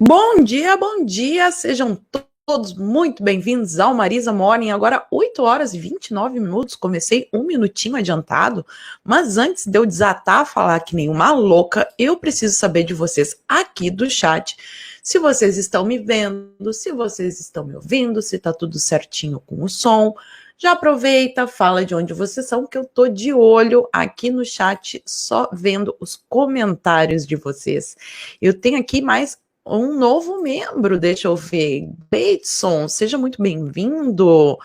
Bom dia, sejam todos muito bem-vindos ao Marisa Morning, agora 8 horas e 29 minutos, comecei um minutinho adiantado, mas antes de eu desatar a falar que nem uma louca, eu preciso saber de vocês aqui do chat, se vocês estão me vendo, se vocês estão me ouvindo, se tá tudo certinho com o som. Já aproveita, fala de onde vocês são, que eu tô de olho aqui no chat, só vendo os comentários de vocês. Eu tenho aqui mais um novo membro, deixa eu ver. Bateson, seja muito bem-vindo. O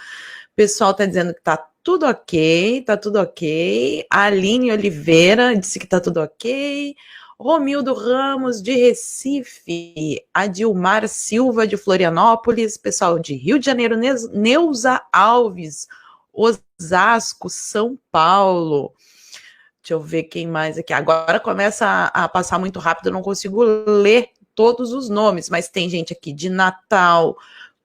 pessoal tá dizendo que tá tudo ok, tá tudo ok. A Aline Oliveira disse que tá tudo ok. Romildo Ramos, de Recife. A Dilmar Silva, de Florianópolis. Pessoal de Rio de Janeiro, Neuza Alves, Osasco, São Paulo. Deixa eu ver quem mais aqui. Agora começa a passar muito rápido, eu não consigo ler todos os nomes, mas tem gente aqui de Natal,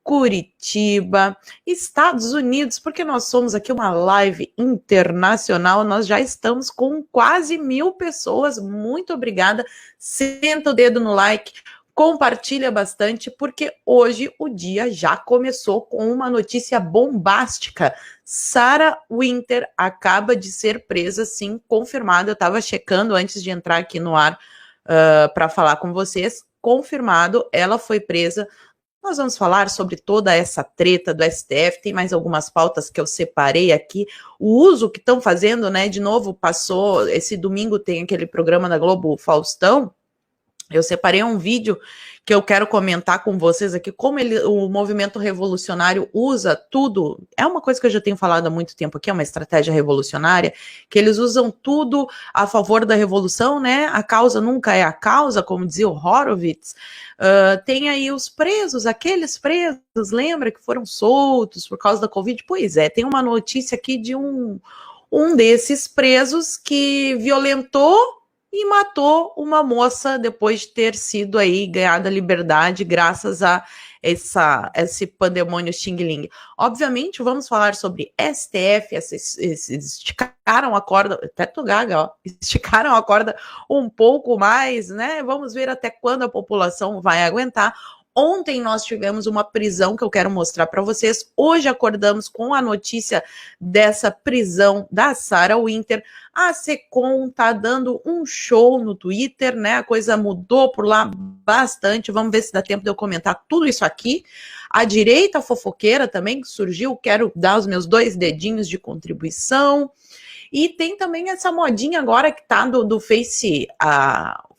Curitiba, Estados Unidos, porque nós somos aqui uma live internacional, nós já estamos com quase 1000 pessoas, muito obrigada, senta o dedo no like, compartilha bastante, porque hoje o dia já começou com uma notícia bombástica. Sarah Winter acaba de ser presa, sim, confirmada, eu estava checando antes de entrar aqui no ar para falar com vocês, confirmado, ela foi presa. Nós vamos falar sobre toda essa treta do STF, tem mais algumas pautas que eu separei aqui, o uso que estão fazendo, né, de novo passou, esse domingo tem aquele programa da Globo, Faustão, eu separei um vídeo que eu quero comentar com vocês aqui, como o movimento revolucionário usa tudo, é uma coisa que eu já tenho falado há muito tempo aqui, é uma estratégia revolucionária, que eles usam tudo a favor da revolução, né, a causa nunca é a causa, como dizia o Horowitz. Tem aí os presos, aqueles presos, lembra que foram soltos por causa da Covid? Pois é, tem uma notícia aqui de um desses presos que violentou e matou uma moça depois de ter sido aí ganhada a liberdade graças a esse pandemônio Xing Ling. Obviamente, vamos falar sobre STF, esticaram a corda, até tô gaga, ó, esticaram a corda um pouco mais, né? Vamos ver até quando a população vai aguentar. Ontem nós tivemos uma prisão que eu quero mostrar para vocês. Hoje acordamos com a notícia dessa prisão da Sarah Winter. A Secom tá dando um show no Twitter, né? A coisa mudou por lá bastante. Vamos ver se dá tempo de eu comentar tudo isso aqui. A direita fofoqueira também que surgiu. Quero dar os meus 2 dedinhos de contribuição. E tem também essa modinha agora que tá do Face,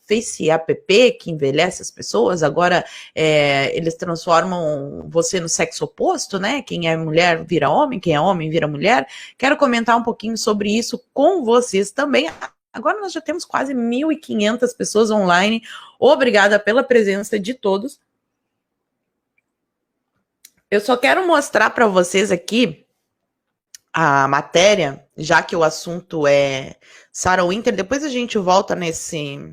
Face app, que envelhece as pessoas, agora eles transformam você no sexo oposto, né? Quem é mulher vira homem, quem é homem vira mulher. Quero comentar um pouquinho sobre isso com vocês também. Agora nós já temos quase 1.500 pessoas online. Obrigada pela presença de todos. Eu só quero mostrar para vocês aqui a matéria, já que o assunto é Sarah Winter. Depois a gente volta nesse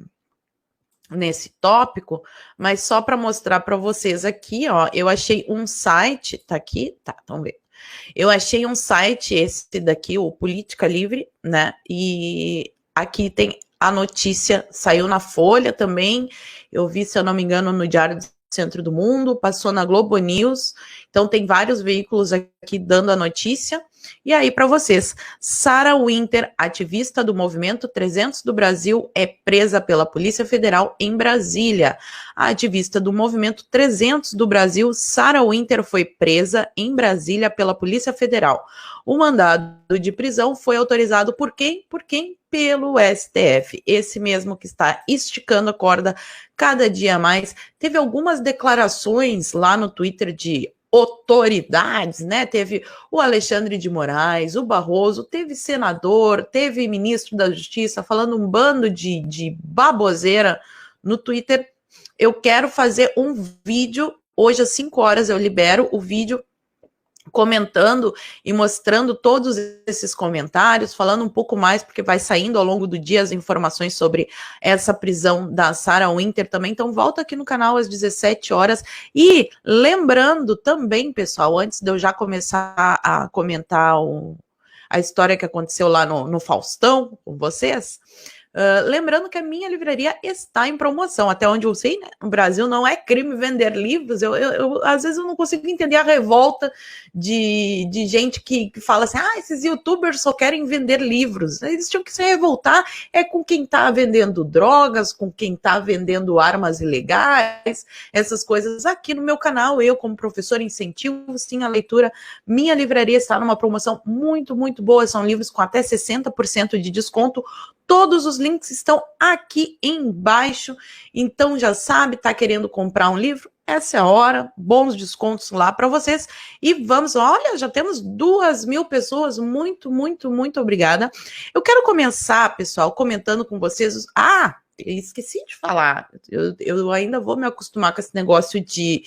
tópico, mas só para mostrar para vocês aqui, ó, eu achei um site, tá aqui? Tá, vamos ver. Eu achei um site, esse daqui, o Política Livre, né, e aqui tem a notícia, saiu na Folha também, eu vi, se eu não me engano, no Diário do Centro do Mundo, passou na Globo News, então tem vários veículos aqui dando a notícia. E aí, para vocês, Sarah Winter, ativista do Movimento 300 do Brasil, é presa pela Polícia Federal em Brasília. A ativista do Movimento 300 do Brasil, Sarah Winter, foi presa em Brasília pela Polícia Federal. O mandado de prisão foi autorizado por quem? Por quem? Pelo STF. Esse mesmo que está esticando a corda cada dia mais. Teve algumas declarações lá no Twitter de autoridades, né? Teve o Alexandre de Moraes, o Barroso, teve senador, teve ministro da Justiça falando um bando de baboseira no Twitter. Eu quero fazer um vídeo, hoje às 5 horas eu libero o vídeo comentando e mostrando todos esses comentários, falando um pouco mais, porque vai saindo ao longo do dia as informações sobre essa prisão da Sarah Winter também. Então volta aqui no canal às 17 horas. E lembrando também, pessoal, antes de eu já começar a comentar a história que aconteceu lá no Faustão com vocês, Lembrando que a minha livraria está em promoção, até onde eu sei, né? No Brasil não é crime vender livros. Às vezes eu não consigo entender a revolta de gente que fala assim, esses youtubers só querem vender livros. Eles tinham que se revoltar com quem está vendendo drogas, com quem está vendendo armas ilegais, essas coisas. Aqui no meu canal, eu como professor incentivo sim a leitura. Minha livraria está numa promoção muito, muito boa. São livros com até 60% de desconto. Todos os links estão aqui embaixo, então já sabe, tá querendo comprar um livro? Essa é a hora, bons descontos lá para vocês. E vamos, olha, já temos 2.000 pessoas, muito, muito, muito obrigada. Eu quero começar, pessoal, comentando com vocês. Esqueci de falar, eu ainda vou me acostumar com esse negócio de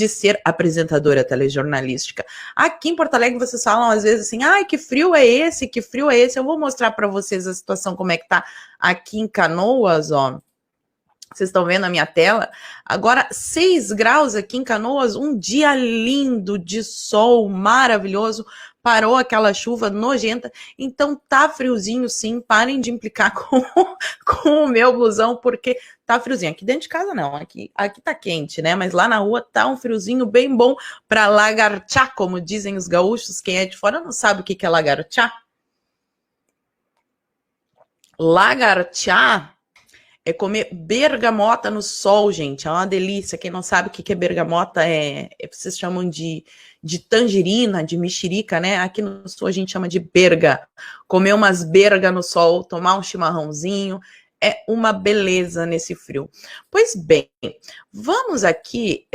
ser apresentadora telejornalística. Aqui em Porto Alegre vocês falam às vezes assim, que frio é esse, que frio é esse. Eu vou mostrar para vocês a situação, como é que tá aqui em Canoas, ó. Vocês estão vendo a minha tela? Agora, 6 graus aqui em Canoas, um dia lindo de sol, maravilhoso. Parou aquela chuva nojenta, então tá friozinho sim, parem de implicar com o meu blusão, porque tá friozinho. Aqui dentro de casa não, aqui tá quente, né? Mas lá na rua tá um friozinho bem bom para lagartear, como dizem os gaúchos. Quem é de fora não sabe o que é lagartear. Lagartear é comer bergamota no sol, gente. É uma delícia. Quem não sabe o que é bergamota, vocês chamam de tangerina, de mexerica, né? Aqui no sul a gente chama de berga. Comer umas berga no sol, tomar um chimarrãozinho, é uma beleza nesse frio. Pois bem, vamos aqui...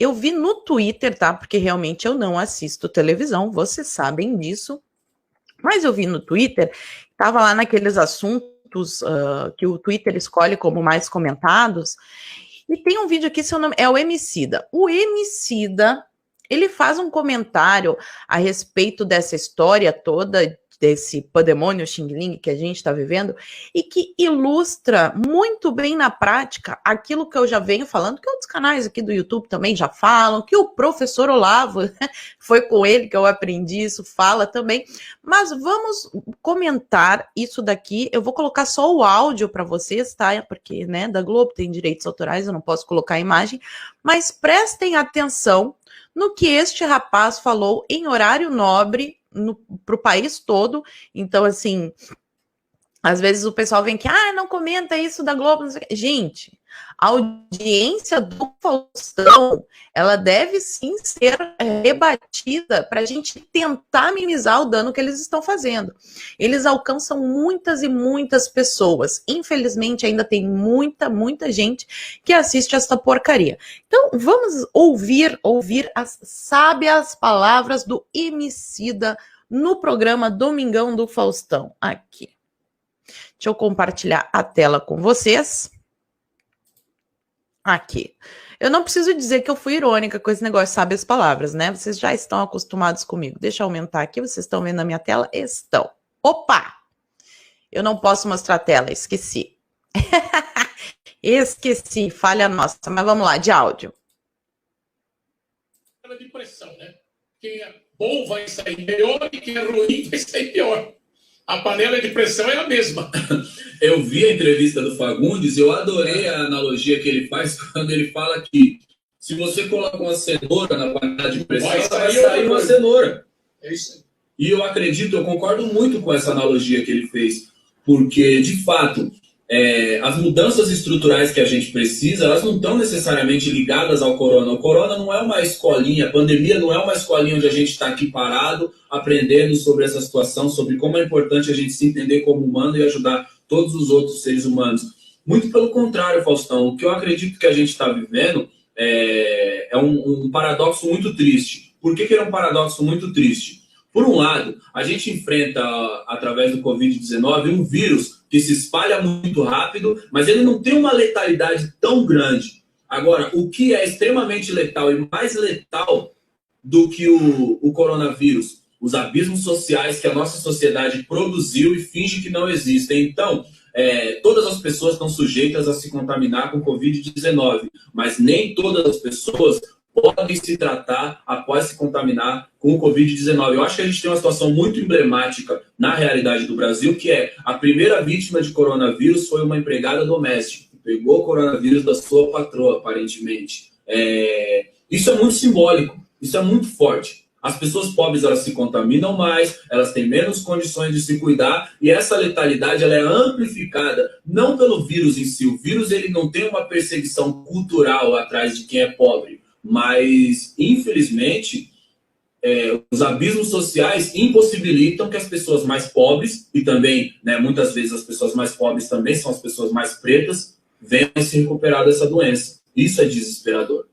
eu vi no Twitter, tá? Porque realmente eu não assisto televisão, vocês sabem disso. Mas eu vi no Twitter, tava lá naqueles assuntos que o Twitter escolhe como mais comentados, e tem um vídeo aqui, seu nome é o Emicida. O Emicida, ele faz um comentário a respeito dessa história toda, desse pandemônio Xing Ling que a gente está vivendo, e que ilustra muito bem na prática aquilo que eu já venho falando, que outros canais aqui do YouTube também já falam, que o professor Olavo, foi com ele que eu aprendi isso, fala também. Mas vamos comentar isso daqui. Eu vou colocar só o áudio para vocês, tá? Porque, né, da Globo tem direitos autorais, eu não posso colocar a imagem, mas prestem atenção no que este rapaz falou em horário nobre para o país todo. Então, assim, às vezes o pessoal vem que, não comenta isso da Globo. Não sei o quê. Gente, a audiência do Faustão, ela deve sim ser rebatida para a gente tentar minimizar o dano que eles estão fazendo. Eles alcançam muitas e muitas pessoas. Infelizmente, ainda tem muita, muita gente que assiste essa porcaria. Então, vamos ouvir as sábias palavras do Emicida no programa Domingão do Faustão. Aqui. Deixa eu compartilhar a tela com vocês. Aqui. Eu não preciso dizer que eu fui irônica com esse negócio, sabe as palavras, né? Vocês já estão acostumados comigo. Deixa eu aumentar aqui, vocês estão vendo a minha tela? Estão. Opa! Eu não posso mostrar a tela, esqueci. Esqueci, falha nossa. Mas vamos lá, de áudio. De pressão, né? Quem é bom vai sair melhor e quem é ruim vai sair pior. A panela de pressão é a mesma. Eu vi a entrevista do Fagundes e eu adorei a analogia que ele faz quando ele fala que se você coloca uma cenoura na panela de pressão, vai sair uma cenoura. É isso aí. E eu acredito, eu concordo muito com essa analogia que ele fez, porque, de fato, as mudanças estruturais que a gente precisa, elas não estão necessariamente ligadas ao corona. O corona não é uma escolinha, a pandemia não é uma escolinha onde a gente está aqui parado, aprendendo sobre essa situação, sobre como é importante a gente se entender como humano e ajudar todos os outros seres humanos. Muito pelo contrário, Faustão, o que eu acredito que a gente está vivendo é um paradoxo muito triste. Por que é um paradoxo muito triste? Por um lado, a gente enfrenta, através do Covid-19, um vírus que se espalha muito rápido, mas ele não tem uma letalidade tão grande. Agora, o que é extremamente letal e mais letal do que o coronavírus? Os abismos sociais que a nossa sociedade produziu e finge que não existem. Então, todas as pessoas estão sujeitas a se contaminar com Covid-19, mas nem todas as pessoas podem se tratar após se contaminar com o Covid-19. Eu acho que a gente tem uma situação muito emblemática na realidade do Brasil, que é a primeira vítima de coronavírus foi uma empregada doméstica, que pegou o coronavírus da sua patroa, aparentemente. Isso é muito simbólico, isso é muito forte. As pessoas pobres, elas se contaminam mais, elas têm menos condições de se cuidar, e essa letalidade ela é amplificada não pelo vírus em si. O vírus ele não tem uma perseguição cultural atrás de quem é pobre, mas, infelizmente, os abismos sociais impossibilitam que as pessoas mais pobres, e também, né, muitas vezes as pessoas mais pobres também são as pessoas mais pretas, venham se recuperar dessa doença. Isso é desesperador.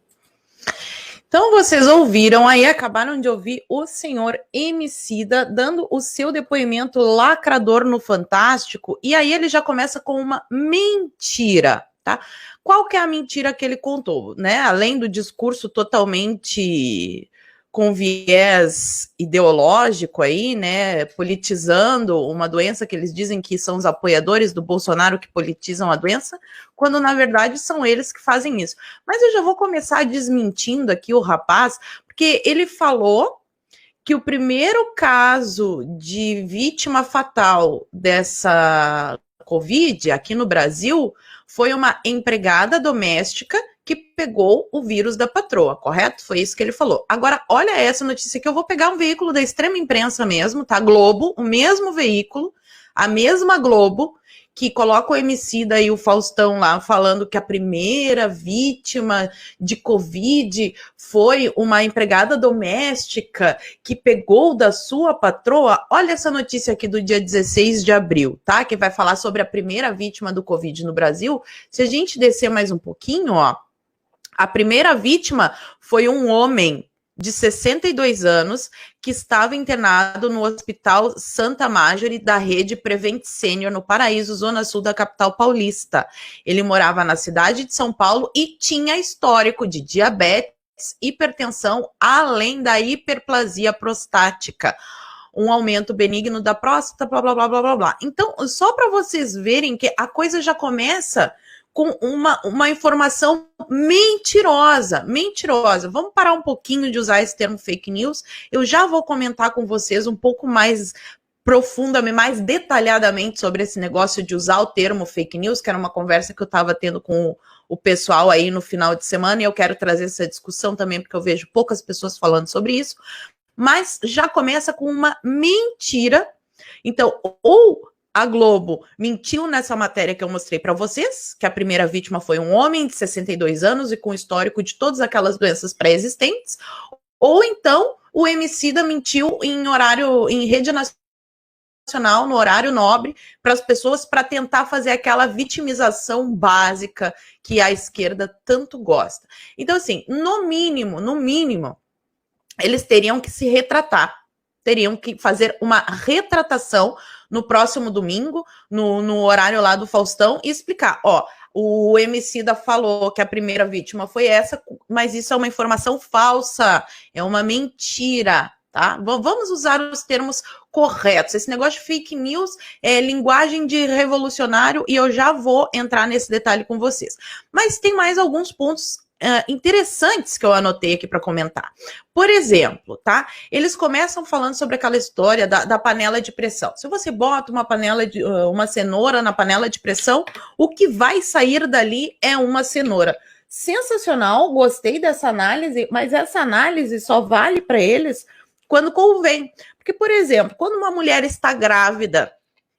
Então vocês ouviram aí, acabaram de ouvir o senhor Emicida dando o seu depoimento lacrador no Fantástico, e aí ele já começa com uma mentira, tá? Qual que é a mentira que ele contou, né? Além do discurso totalmente com viés ideológico aí, né, politizando uma doença que eles dizem que são os apoiadores do Bolsonaro que politizam a doença, quando na verdade são eles que fazem isso. Mas eu já vou começar desmentindo aqui o rapaz, porque ele falou que o primeiro caso de vítima fatal dessa Covid aqui no Brasil foi uma empregada doméstica que pegou o vírus da patroa, correto? Foi isso que ele falou. Agora, olha essa notícia que eu vou pegar um veículo da extrema imprensa mesmo, tá? Globo, o mesmo veículo, a mesma Globo, que coloca o Emicida e o Faustão lá falando que a primeira vítima de Covid foi uma empregada doméstica que pegou da sua patroa. Olha essa notícia aqui do dia 16 de abril, tá? Que vai falar sobre a primeira vítima do Covid no Brasil. Se a gente descer mais um pouquinho, ó, a primeira vítima foi um homem de 62 anos que estava internado no Hospital Santa Marjorie da rede Prevent Senior no Paraíso, zona sul da capital paulista. Ele morava na cidade de São Paulo e tinha histórico de diabetes, hipertensão, além da hiperplasia prostática, um aumento benigno da próstata, blá, blá, blá, blá, blá, blá. Então, só para vocês verem que a coisa já começa com uma informação mentirosa. Vamos parar um pouquinho de usar esse termo fake news. Eu já vou comentar com vocês um pouco mais profundamente, mais detalhadamente sobre esse negócio de usar o termo fake news, que era uma conversa que eu estava tendo com o pessoal aí no final de semana, e eu quero trazer essa discussão também, porque eu vejo poucas pessoas falando sobre isso. Mas já começa com uma mentira. Então, ou a Globo mentiu nessa matéria que eu mostrei para vocês, que a primeira vítima foi um homem de 62 anos e com histórico de todas aquelas doenças pré-existentes, ou então o Emicida mentiu em rede nacional, no horário nobre, para as pessoas, para tentar fazer aquela vitimização básica que a esquerda tanto gosta. Então, assim, no mínimo, eles teriam que se retratar, teriam que fazer uma retratação no próximo domingo, no horário lá do Faustão, e explicar, ó, o Emicida falou que a primeira vítima foi essa, mas isso é uma informação falsa, é uma mentira, tá? Vamos usar os termos corretos. Esse negócio de fake news é linguagem de revolucionário, e eu já vou entrar nesse detalhe com vocês. Mas tem mais alguns pontos interessantes que eu anotei aqui para comentar. Por exemplo, tá? Eles começam falando sobre aquela história da panela de pressão. Se você bota uma cenoura na panela de pressão, o que vai sair dali é uma cenoura. Sensacional, gostei dessa análise, mas essa análise só vale para eles quando convém. Porque, por exemplo, quando uma mulher está grávida,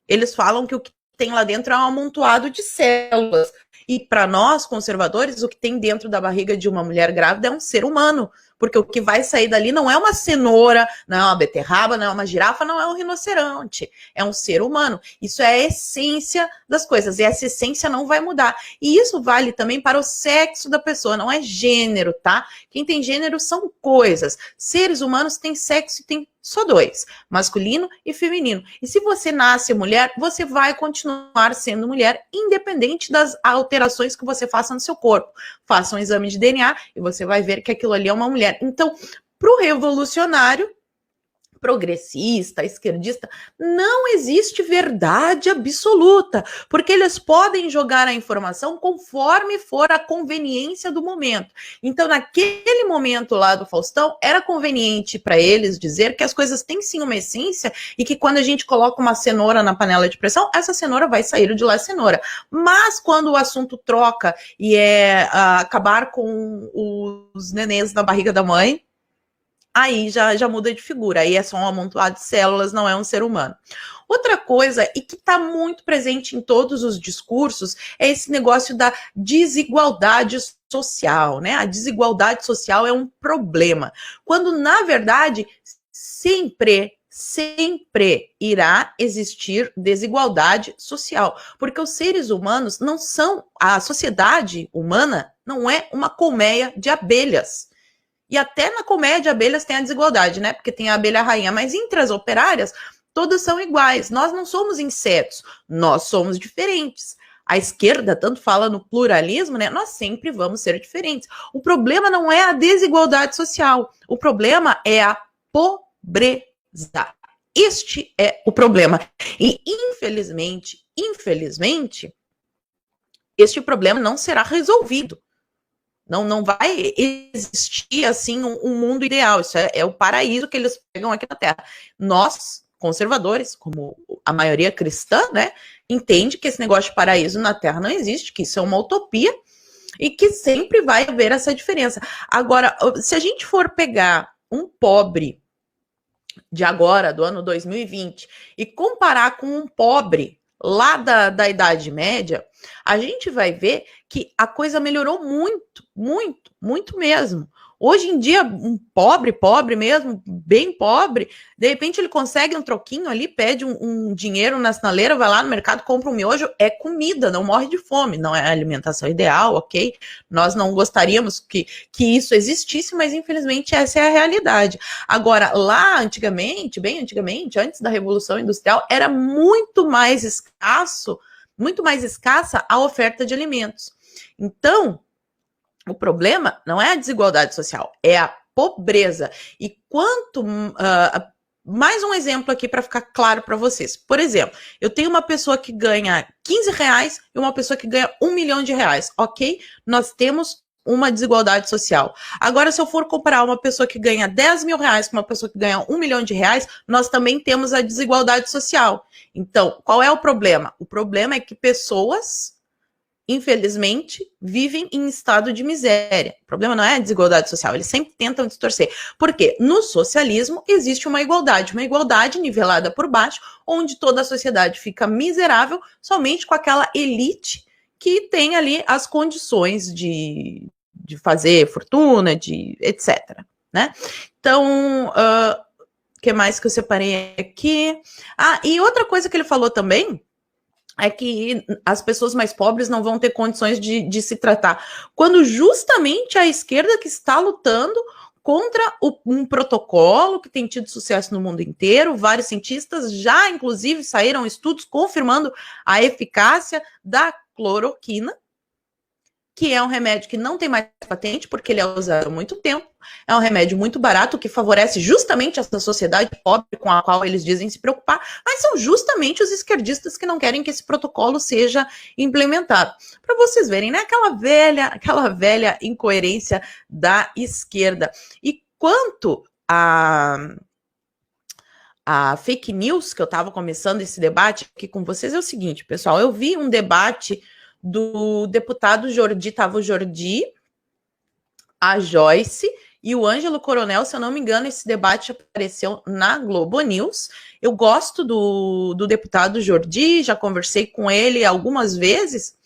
eles falam que o que tem lá dentro é um amontoado de células. E para nós, conservadores, o que tem dentro da barriga de uma mulher grávida é um ser humano. Porque o que vai sair dali não é uma cenoura, não é uma beterraba, não é uma girafa, não é um rinoceronte. É um ser humano. Isso é a essência das coisas. E essa essência não vai mudar. E isso vale também para o sexo da pessoa, não é gênero, tá? Quem tem gênero são coisas. Seres humanos têm sexo e tem só dois, masculino e feminino. E se você nasce mulher, você vai continuar sendo mulher, independente das alterações que você faça no seu corpo. Faça um exame de DNA e você vai ver que aquilo ali é uma mulher. Então, para o revolucionário, progressista, esquerdista, não existe verdade absoluta, porque eles podem jogar a informação conforme for a conveniência do momento. Então, naquele momento lá do Faustão, era conveniente para eles dizer que as coisas têm sim uma essência e que quando a gente coloca uma cenoura na panela de pressão, essa cenoura vai sair de lá cenoura. Mas quando o assunto troca e é acabar com os nenês na barriga da mãe, aí já muda de figura, aí é só um amontoado de células, não é um ser humano. Outra coisa, e que está muito presente em todos os discursos, é esse negócio da desigualdade social, né? A desigualdade social é um problema, quando, na verdade, sempre irá existir desigualdade social, porque os seres humanos não são, a sociedade humana não é uma colmeia de abelhas. E até na colmeia de abelhas tem a desigualdade, né? Porque tem a abelha rainha, mas entre as operárias, todas são iguais. Nós não somos insetos, nós somos diferentes. A esquerda tanto fala no pluralismo, né? Nós sempre vamos ser diferentes. O problema não é a desigualdade social, o problema é a pobreza. Este é o problema. E infelizmente, este problema não será resolvido. Não vai existir, assim, um mundo ideal. Isso é o paraíso que eles pegam aqui na Terra. Nós, conservadores, como a maioria cristã, né, entende que esse negócio de paraíso na Terra não existe, que isso é uma utopia e que sempre vai haver essa diferença. Agora, se a gente for pegar um pobre de agora, do ano 2020, e comparar com um pobre lá da Idade Média, a gente vai ver que a coisa melhorou muito mesmo. Hoje em dia, um pobre mesmo, bem pobre, de repente ele consegue um troquinho ali, pede um dinheiro na sinaleira, vai lá no mercado, compra um miojo, é comida, não morre de fome, não é a alimentação ideal, ok? Nós não gostaríamos que isso existisse, mas infelizmente essa é a realidade. Agora, lá antigamente, bem antigamente, antes da Revolução Industrial, era muito mais escassa a oferta de alimentos. Então, o problema não é a desigualdade social, é a pobreza. E quanto... mais um exemplo aqui para ficar claro para vocês. Por exemplo, eu tenho uma pessoa que ganha R$15 e uma pessoa que ganha R$1 milhão, ok? Nós temos uma desigualdade social. Agora, se eu for comparar uma pessoa que ganha R$10 mil com uma pessoa que ganha R$1 milhão, nós também temos a desigualdade social. Então, qual é o problema? O problema é que pessoas, infelizmente, vivem em estado de miséria. O problema não é a desigualdade social, eles sempre tentam distorcer. Porque no socialismo existe uma igualdade nivelada por baixo, onde toda a sociedade fica miserável somente com aquela elite que tem ali as condições de fazer fortuna, de etc. Né? Então, o que mais que eu separei aqui? E outra coisa que ele falou também é que as pessoas mais pobres não vão ter condições de se tratar. Quando justamente a esquerda que está lutando contra um protocolo que tem tido sucesso no mundo inteiro, vários cientistas já, inclusive, saíram estudos confirmando a eficácia da cloroquina, que é um remédio que não tem mais patente, porque ele é usado há muito tempo, é um remédio muito barato, que favorece justamente essa sociedade pobre com a qual eles dizem se preocupar, mas são justamente os esquerdistas que não querem que esse protocolo seja implementado. Para vocês verem, né, aquela velha incoerência da esquerda. E quanto a fake news, que eu estava começando esse debate aqui com vocês, é o seguinte, pessoal, eu vi um debate do deputado Jordi, estava o Jordi, a Joyce e o Ângelo Coronel, se eu não me engano, esse debate apareceu na Globo News. Eu gosto do deputado Jordi, já conversei com ele algumas vezes.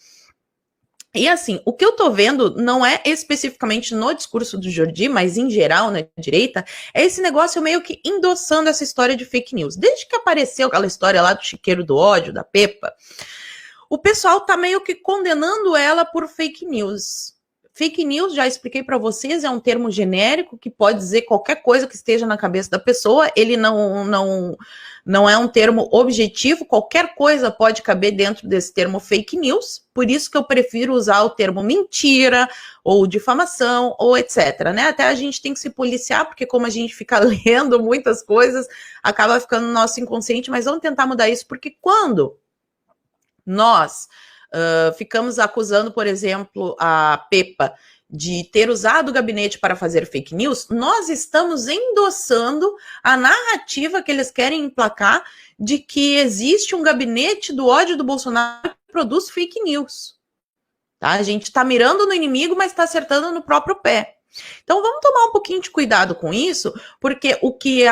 E assim, o que eu tô vendo não é especificamente no discurso do Jordi, mas em geral na direita, é esse negócio meio que endossando essa história de fake news. Desde que apareceu aquela história lá do chiqueiro do ódio, da Pepa, o pessoal tá meio que condenando ela por fake news. Fake news, já expliquei para vocês, é um termo genérico que pode dizer qualquer coisa que esteja na cabeça da pessoa, ele não é um termo objetivo, qualquer coisa pode caber dentro desse termo fake news, por isso que eu prefiro usar o termo mentira, ou difamação, ou etc, né? Até a gente tem que se policiar, porque como a gente fica lendo muitas coisas, acaba ficando no nosso inconsciente, mas vamos tentar mudar isso, porque quando nós ficamos acusando, por exemplo, a Pepa de ter usado o gabinete para fazer fake news, nós estamos endossando a narrativa que eles querem emplacar de que existe um gabinete do ódio do Bolsonaro que produz fake news. Tá? A gente está mirando no inimigo, mas está acertando no próprio pé. Então vamos tomar um pouquinho de cuidado com isso, porque o que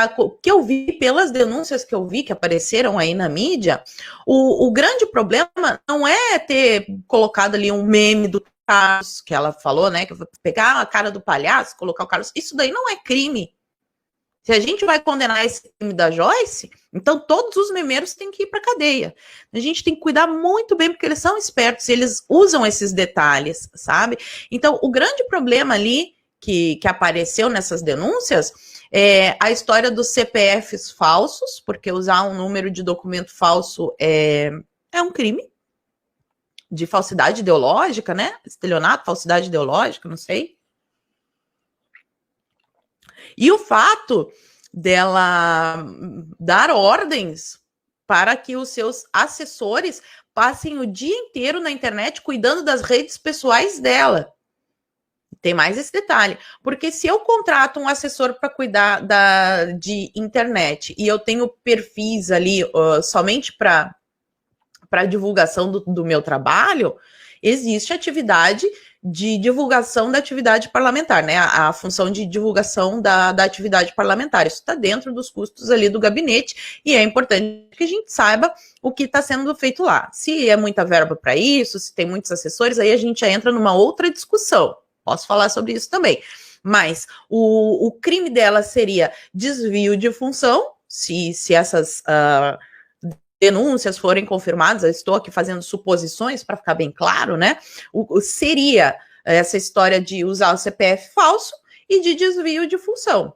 eu vi pelas denúncias que eu vi que apareceram aí na mídia, o grande problema não é ter colocado ali um meme do Carlos, que ela falou, né, que eu vou pegar a cara do palhaço, colocar o Carlos, isso daí não é crime. Se a gente vai condenar esse crime da Joyce, então todos os memeiros têm que ir para cadeia. A gente tem que cuidar muito bem, porque eles são espertos, eles usam esses detalhes, sabe? Então o grande problema ali que apareceu nessas denúncias é a história dos CPFs falsos, porque usar um número de documento falso é um crime de falsidade ideológica, né? Estelionato, falsidade ideológica, não sei. E o fato dela dar ordens para que os seus assessores passem o dia inteiro na internet cuidando das redes pessoais dela. Tem mais esse detalhe, porque se eu contrato um assessor para cuidar de internet e eu tenho perfis ali somente para divulgação do meu trabalho, existe atividade de divulgação da atividade parlamentar, né? A função de divulgação da atividade parlamentar. Isso está dentro dos custos ali do gabinete e é importante que a gente saiba o que está sendo feito lá. Se é muita verba para isso, se tem muitos assessores, aí a gente já entra numa outra discussão. Posso falar sobre isso também. Mas o crime dela seria desvio de função, se essas denúncias forem confirmadas, eu estou aqui fazendo suposições para ficar bem claro, né? Seria essa história de usar o CPF falso e de desvio de função.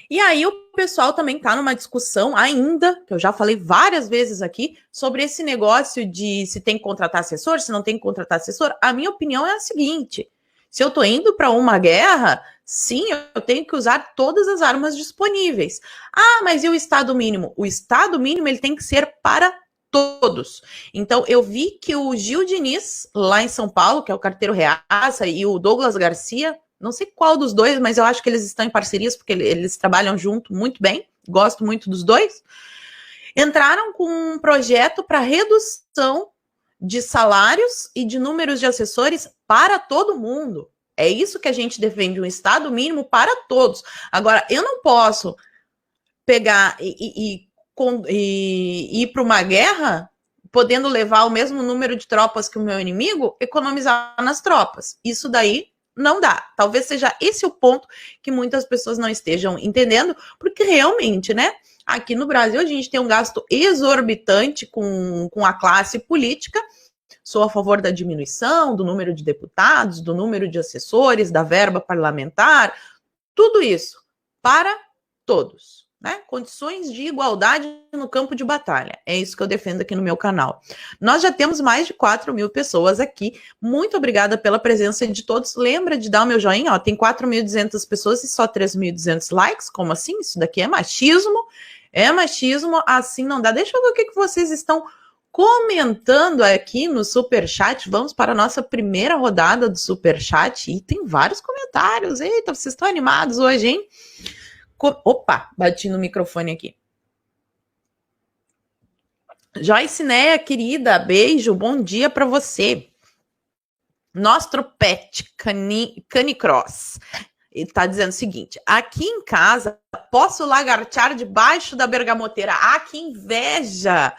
E aí o pessoal também está numa discussão ainda, que eu já falei várias vezes aqui, sobre esse negócio de se tem que contratar assessor, se não tem que contratar assessor. A minha opinião é a seguinte: se eu estou indo para uma guerra, sim, eu tenho que usar todas as armas disponíveis. Ah, mas e o Estado mínimo? O Estado mínimo ele tem que ser para todos. Então, eu vi que o Gil Diniz, lá em São Paulo, que é o carteiro Reaça, e o Douglas Garcia, não sei qual dos dois, mas eu acho que eles estão em parcerias, porque eles trabalham junto muito bem, gosto muito dos dois, entraram com um projeto para redução de salários e de números de assessores para todo mundo. É isso que a gente defende, um Estado mínimo para todos. Agora, eu não posso pegar e ir para uma guerra, podendo levar o mesmo número de tropas que o meu inimigo, economizar nas tropas. Isso daí não dá. Talvez seja esse o ponto que muitas pessoas não estejam entendendo, porque realmente, né, aqui no Brasil a gente tem um gasto exorbitante com a classe política. Sou a favor da diminuição do número de deputados, do número de assessores, da verba parlamentar, tudo isso para todos, né? Condições de igualdade no campo de batalha. É isso que eu defendo aqui no meu canal. Nós já temos mais de 4.000 pessoas aqui. Muito obrigada pela presença de todos. Lembra de dar o meu joinha, ó. Tem 4.200 pessoas e só 3.200 likes. Como assim? Isso daqui é machismo. É machismo, assim não dá. Deixa eu ver o que vocês estão comentando aqui no Superchat. Vamos para a nossa primeira rodada do Superchat. E tem vários comentários. Eita, vocês estão animados hoje, hein? Opa, bati no microfone aqui. Joyce Neia, querida, beijo, bom dia para você. Nostro pet, Canicross, ele tá dizendo o seguinte: aqui em casa, posso lagartear debaixo da bergamoteira. Ah, que inveja!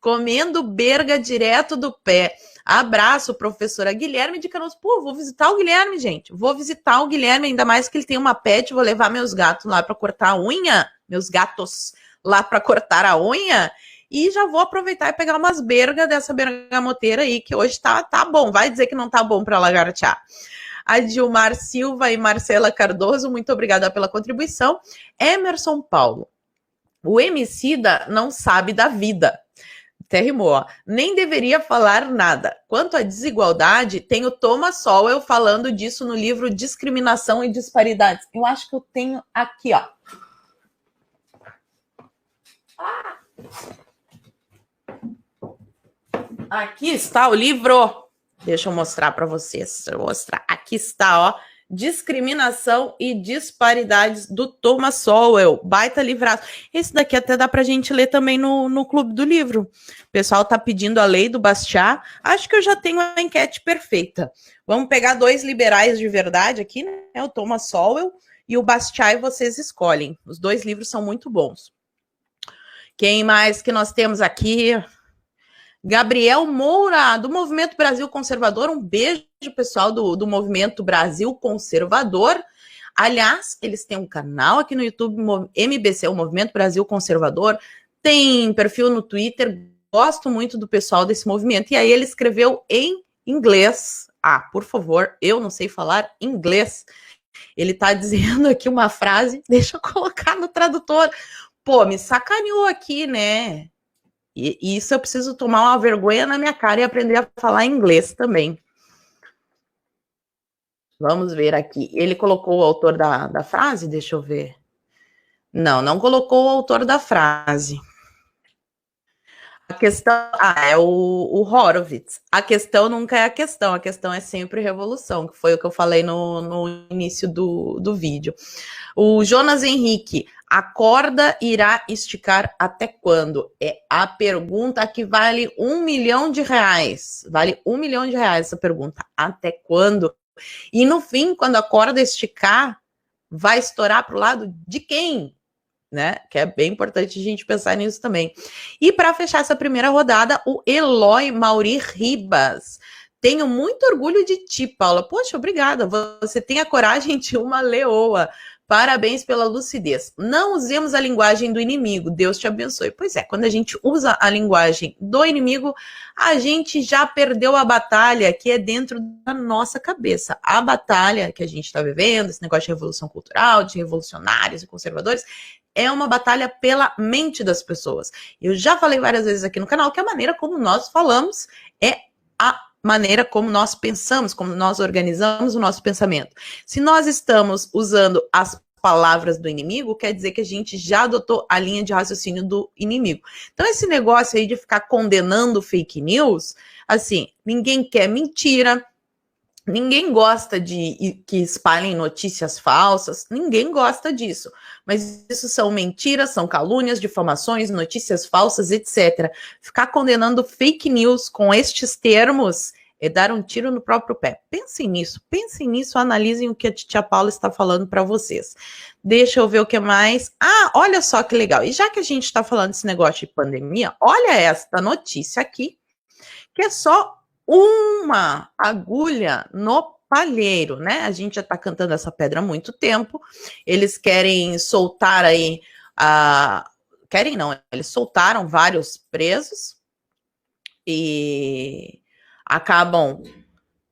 Comendo berga direto do pé. Abraço, professora Guilherme de Canoas. Pô, vou visitar o Guilherme, gente. Vou visitar o Guilherme, ainda mais que ele tem uma pet. Vou levar meus gatos lá para cortar a unha. Meus gatos lá para cortar a unha. E já vou aproveitar e pegar umas bergas dessa bergamoteira aí, que hoje tá bom. Vai dizer que não tá bom para lagartear. A Dilmar Silva e Marcela Cardoso, muito obrigada pela contribuição. Emerson Paulo, o Emicida não sabe da vida. Até rimou, ó. Nem deveria falar nada. Quanto à desigualdade, tem o Thomas Sowell falando disso no livro Discriminação e Disparidades. Eu acho que eu tenho aqui, ó. Aqui está o livro. Deixa eu mostrar para vocês. Deixa eu mostrar. Aqui está, ó. Discriminação e Disparidades, do Thomas Sowell. Baita livraço. Esse daqui até dá pra gente ler também no Clube do Livro. O pessoal tá pedindo a lei do Bastiat. Acho que eu já tenho a enquete perfeita. Vamos pegar 2 liberais de verdade aqui, né? O Thomas Sowell e o Bastiat, e vocês escolhem. Os 2 livros são muito bons. Quem mais que nós temos aqui? Gabriel Moura, do Movimento Brasil Conservador. Um beijo, pessoal do Movimento Brasil Conservador. Aliás, eles têm um canal aqui no YouTube, MBC, o Movimento Brasil Conservador. Tem perfil no Twitter. Gosto muito do pessoal desse movimento. E aí ele escreveu em inglês. Ah, por favor, eu não sei falar inglês. Ele tá dizendo aqui uma frase. Deixa eu colocar no tradutor. Pô, me sacaneou aqui, né? E isso eu preciso tomar uma vergonha na minha cara e aprender a falar inglês também. Vamos ver aqui. Ele colocou o autor da frase? Deixa eu ver. Não colocou o autor da frase. A questão... é o Horowitz. A questão nunca é a questão é sempre revolução, que foi o que eu falei no início do vídeo. O Jonas Henrique, a corda irá esticar até quando? É a pergunta que vale R$1 milhão. Vale R$1 milhão essa pergunta. Até quando? E no fim, quando a corda esticar, vai estourar para o lado de quem? Né? Que é bem importante a gente pensar nisso também. E para fechar essa primeira rodada, o Eloy Mauri Ribas. Tenho muito orgulho de ti, Paula. Poxa, obrigada. Você tem a coragem de uma leoa. Parabéns pela lucidez. Não usemos a linguagem do inimigo. Deus te abençoe. Pois é, quando a gente usa a linguagem do inimigo, a gente já perdeu a batalha que é dentro da nossa cabeça. A batalha que a gente está vivendo, esse negócio de revolução cultural, de revolucionários e conservadores, é uma batalha pela mente das pessoas. Eu já falei várias vezes aqui no canal que a maneira como nós falamos é a maneira como nós pensamos, como nós organizamos o nosso pensamento. Se nós estamos usando as palavras do inimigo, quer dizer que a gente já adotou a linha de raciocínio do inimigo. Então, esse negócio aí de ficar condenando fake news, assim, ninguém quer mentira, ninguém gosta de que espalhem notícias falsas, ninguém gosta disso. Mas isso são mentiras, são calúnias, difamações, notícias falsas, etc. Ficar condenando fake news com estes termos é dar um tiro no próprio pé. Pensem nisso, analisem o que a tia Paula está falando para vocês. Deixa eu ver o que mais. Ah, olha só que legal. E já que a gente está falando desse negócio de pandemia, olha esta notícia aqui, que é só uma agulha no palheiro, né? A gente já está cantando essa pedra há muito tempo. Eles querem soltar aí querem não, eles soltaram vários presos e acabam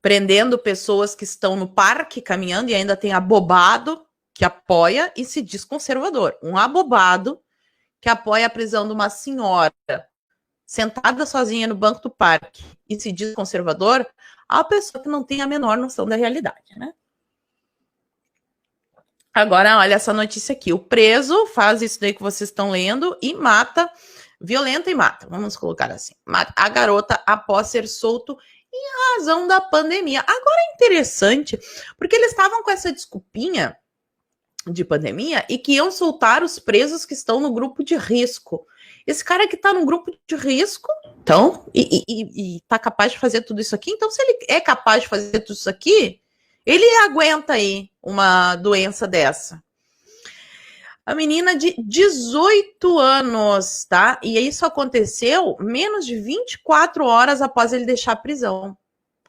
prendendo pessoas que estão no parque caminhando e ainda tem abobado que apoia e se diz conservador. Um abobado que apoia a prisão de uma senhora sentada sozinha no banco do parque e se diz conservador, a pessoa que não tem a menor noção da realidade, né? Agora, olha essa notícia aqui. O preso faz isso daí que vocês estão lendo e mata, violenta e mata, vamos colocar assim, mata a garota após ser solto em razão da pandemia. Agora é interessante, porque eles estavam com essa desculpinha de pandemia e que iam soltar os presos que estão no grupo de risco. Esse cara que está no grupo de risco, então, e tá capaz de fazer tudo isso aqui, então se ele é capaz de fazer tudo isso aqui, ele aguenta aí uma doença dessa. A menina de 18 anos, tá? E isso aconteceu menos de 24 horas após ele deixar a prisão.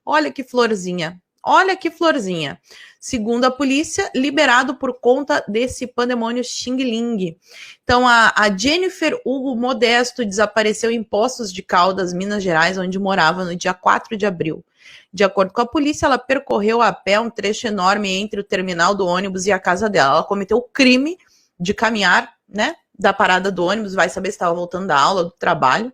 Olha que florzinha. Olha que florzinha. Segundo a polícia, liberado por conta desse pandemônio Xing Ling. Então, a Jennifer Hugo Modesto desapareceu em Poços de Caldas, Minas Gerais, onde morava no dia 4 de abril. De acordo com a polícia, ela percorreu a pé um trecho enorme entre o terminal do ônibus e a casa dela. Ela cometeu o crime de caminhar, né, da parada do ônibus, vai saber se estava voltando da aula, do trabalho.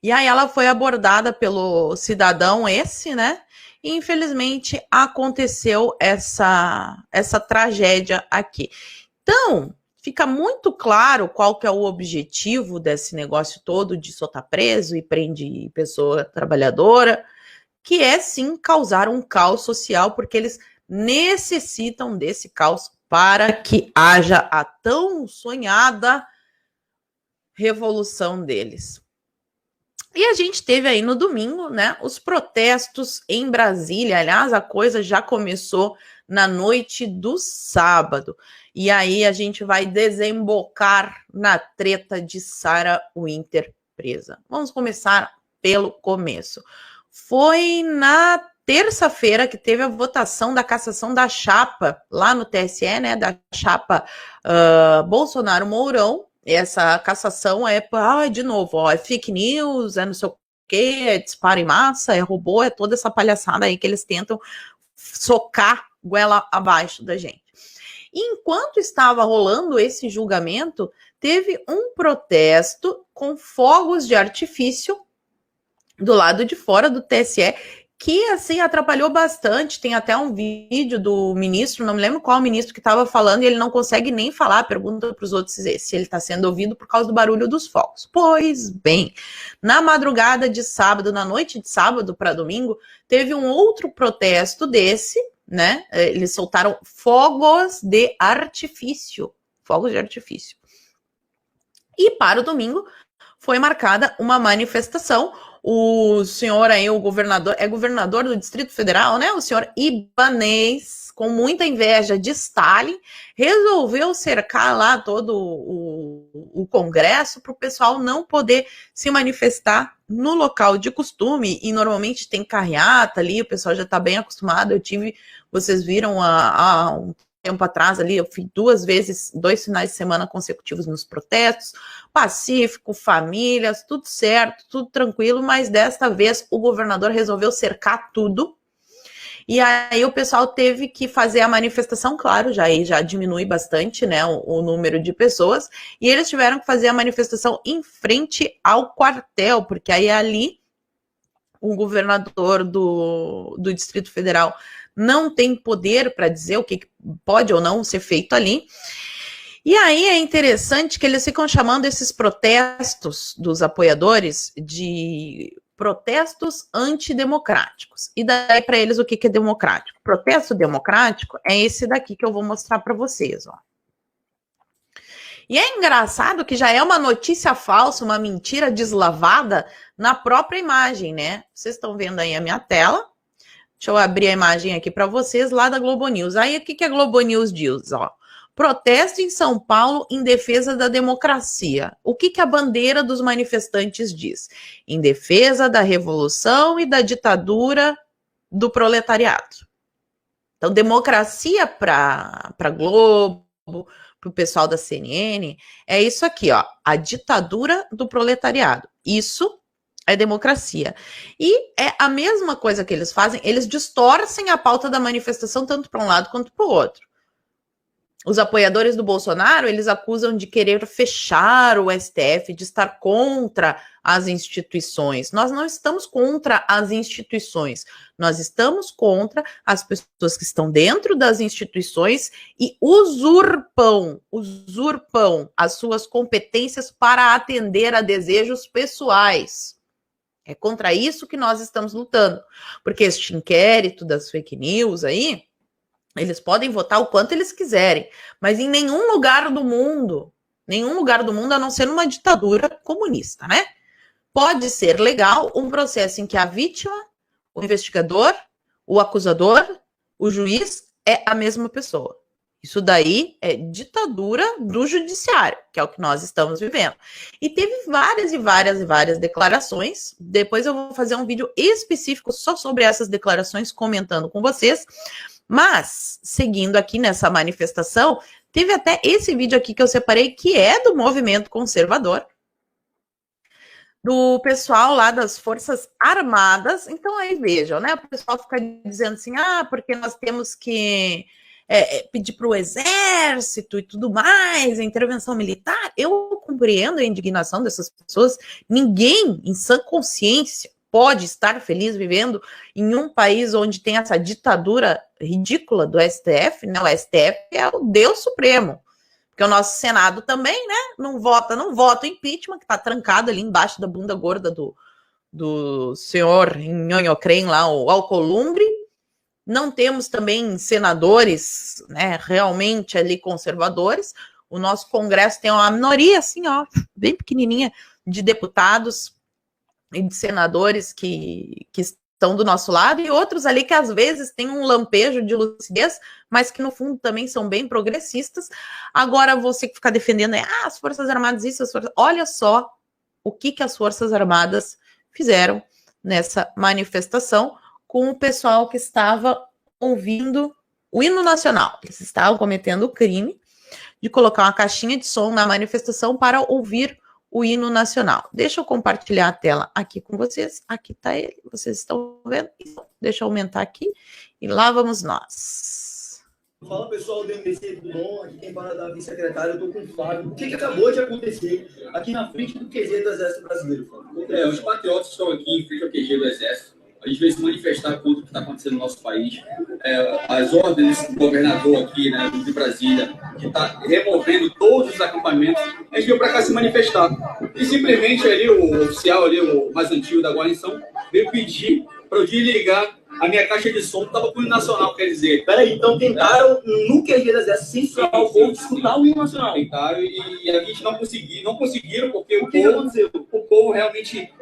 E aí ela foi abordada pelo cidadão esse, né, e infelizmente aconteceu essa tragédia aqui. Então, fica muito claro qual que é o objetivo desse negócio todo de soltar preso e prende pessoa trabalhadora, que é sim causar um caos social, porque eles necessitam desse caos para que haja a tão sonhada revolução deles. E a gente teve aí no domingo, né, os protestos em Brasília. Aliás, a coisa já começou na noite do sábado. E aí a gente vai desembocar na treta de Sarah Winter presa. Vamos começar pelo começo. Foi na terça-feira que teve a votação da cassação da chapa lá no TSE, né, da chapa Bolsonaro-Mourão. Essa cassação é, de novo, ó, é fake news, é não sei o quê, é disparo em massa, é robô, é toda essa palhaçada aí que eles tentam socar goela abaixo da gente. E enquanto estava rolando esse julgamento, teve um protesto com fogos de artifício do lado de fora do TSE, que, assim, atrapalhou bastante. Tem até um vídeo do ministro, não me lembro qual ministro que estava falando, e ele não consegue nem falar, pergunta para os outros se ele está sendo ouvido por causa do barulho dos fogos. Pois bem, na madrugada de sábado, na noite de sábado para domingo, teve um outro protesto desse, né? Eles soltaram fogos de artifício. Fogos de artifício. E para o domingo foi marcada uma manifestação. O senhor aí, o governador, é governador do Distrito Federal, né? O senhor Ibanez, com muita inveja de Stalin, resolveu cercar lá todo o Congresso para o pessoal não poder se manifestar no local de costume. E normalmente tem carreata ali, o pessoal já está bem acostumado. Vocês viram há um tempo atrás ali, eu fui 2 finais de semana consecutivos nos protestos, pacífico, famílias, tudo certo, tudo tranquilo, mas desta vez o governador resolveu cercar tudo, e aí o pessoal teve que fazer a manifestação, claro, já diminui bastante, né, o número de pessoas, e eles tiveram que fazer a manifestação em frente ao quartel, porque aí ali o governador do Distrito Federal não tem poder para dizer o que pode ou não ser feito ali. E aí é interessante que eles ficam chamando esses protestos dos apoiadores de protestos antidemocráticos. E daí para eles o que é democrático? Protesto democrático é esse daqui que eu vou mostrar para vocês, ó. E é engraçado que já é uma notícia falsa, uma mentira deslavada na própria imagem, né? Vocês estão vendo aí a minha tela. Deixa eu abrir a imagem aqui para vocês lá da Globo News. Aí o que a Globo News diz? Ó, protesto em São Paulo em defesa da democracia. O que a bandeira dos manifestantes diz? Em defesa da revolução e da ditadura do proletariado. Então, democracia para Globo, para o pessoal da CNN, é isso aqui, ó, a ditadura do proletariado. Isso é democracia. E é a mesma coisa que eles fazem, eles distorcem a pauta da manifestação tanto para um lado quanto para o outro. Os apoiadores do Bolsonaro, eles acusam de querer fechar o STF, de estar contra as instituições. Nós não estamos contra as instituições, nós estamos contra as pessoas que estão dentro das instituições e usurpam as suas competências para atender a desejos pessoais. É contra isso que nós estamos lutando, porque este inquérito das fake news aí, eles podem votar o quanto eles quiserem, mas em nenhum lugar do mundo, a não ser numa ditadura comunista, né? Pode ser legal um processo em que a vítima, o investigador, o acusador, o juiz é a mesma pessoa. Isso daí é ditadura do judiciário, que é o que nós estamos vivendo. E teve várias declarações. Depois eu vou fazer um vídeo específico só sobre essas declarações, comentando com vocês. Mas, seguindo aqui nessa manifestação, teve até esse vídeo aqui que eu separei, que é do movimento conservador, do pessoal lá das Forças Armadas. Então aí vejam, né? O pessoal fica dizendo assim, porque nós temos que pedir para o exército e tudo mais, a intervenção militar. Eu compreendo a indignação dessas pessoas. Ninguém, em sã consciência, pode estar feliz vivendo em um país onde tem essa ditadura ridícula do STF, né? O STF é o Deus Supremo. Porque o nosso Senado também, né, não vota o impeachment, que está trancado ali embaixo da bunda gorda do senhor Nhonhocrem lá, o Alcolumbre. Não temos também senadores, né, realmente ali conservadores. O nosso Congresso tem uma minoria, assim, ó, bem pequenininha, de deputados e de senadores que estão do nosso lado, e outros ali que às vezes têm um lampejo de lucidez, mas que no fundo também são bem progressistas. Agora você que fica defendendo as Forças Armadas, olha só o que as Forças Armadas fizeram nessa manifestação com o pessoal que estava ouvindo o hino nacional. Eles estavam cometendo o crime de colocar uma caixinha de som na manifestação para ouvir o hino nacional. Deixa eu compartilhar a tela aqui com vocês. Aqui está ele, vocês estão vendo? Deixa eu aumentar aqui e lá vamos nós. Fala pessoal do MBC, tudo bom? Aqui quem fala da vice-secretária, eu tô com o Fábio. O que acabou de acontecer aqui na frente do QG do Exército Brasileiro, Fábio? Os patriotas estão aqui em frente ao QG do Exército. A gente veio se manifestar contra o que está acontecendo no nosso país. As ordens do governador aqui, né, de Brasília, que está removendo todos os acampamentos, a gente veio para cá se manifestar. E simplesmente ali o oficial, ali, o mais antigo da guarnição, veio pedir para eu desligar a minha caixa de som que estava com o hino nacional, quer dizer. Peraí, então tentaram no QG do Exército censurar o povo de escutar o hino nacional. Tentaram e a gente não conseguiram porque o que aconteceu? O povo realmente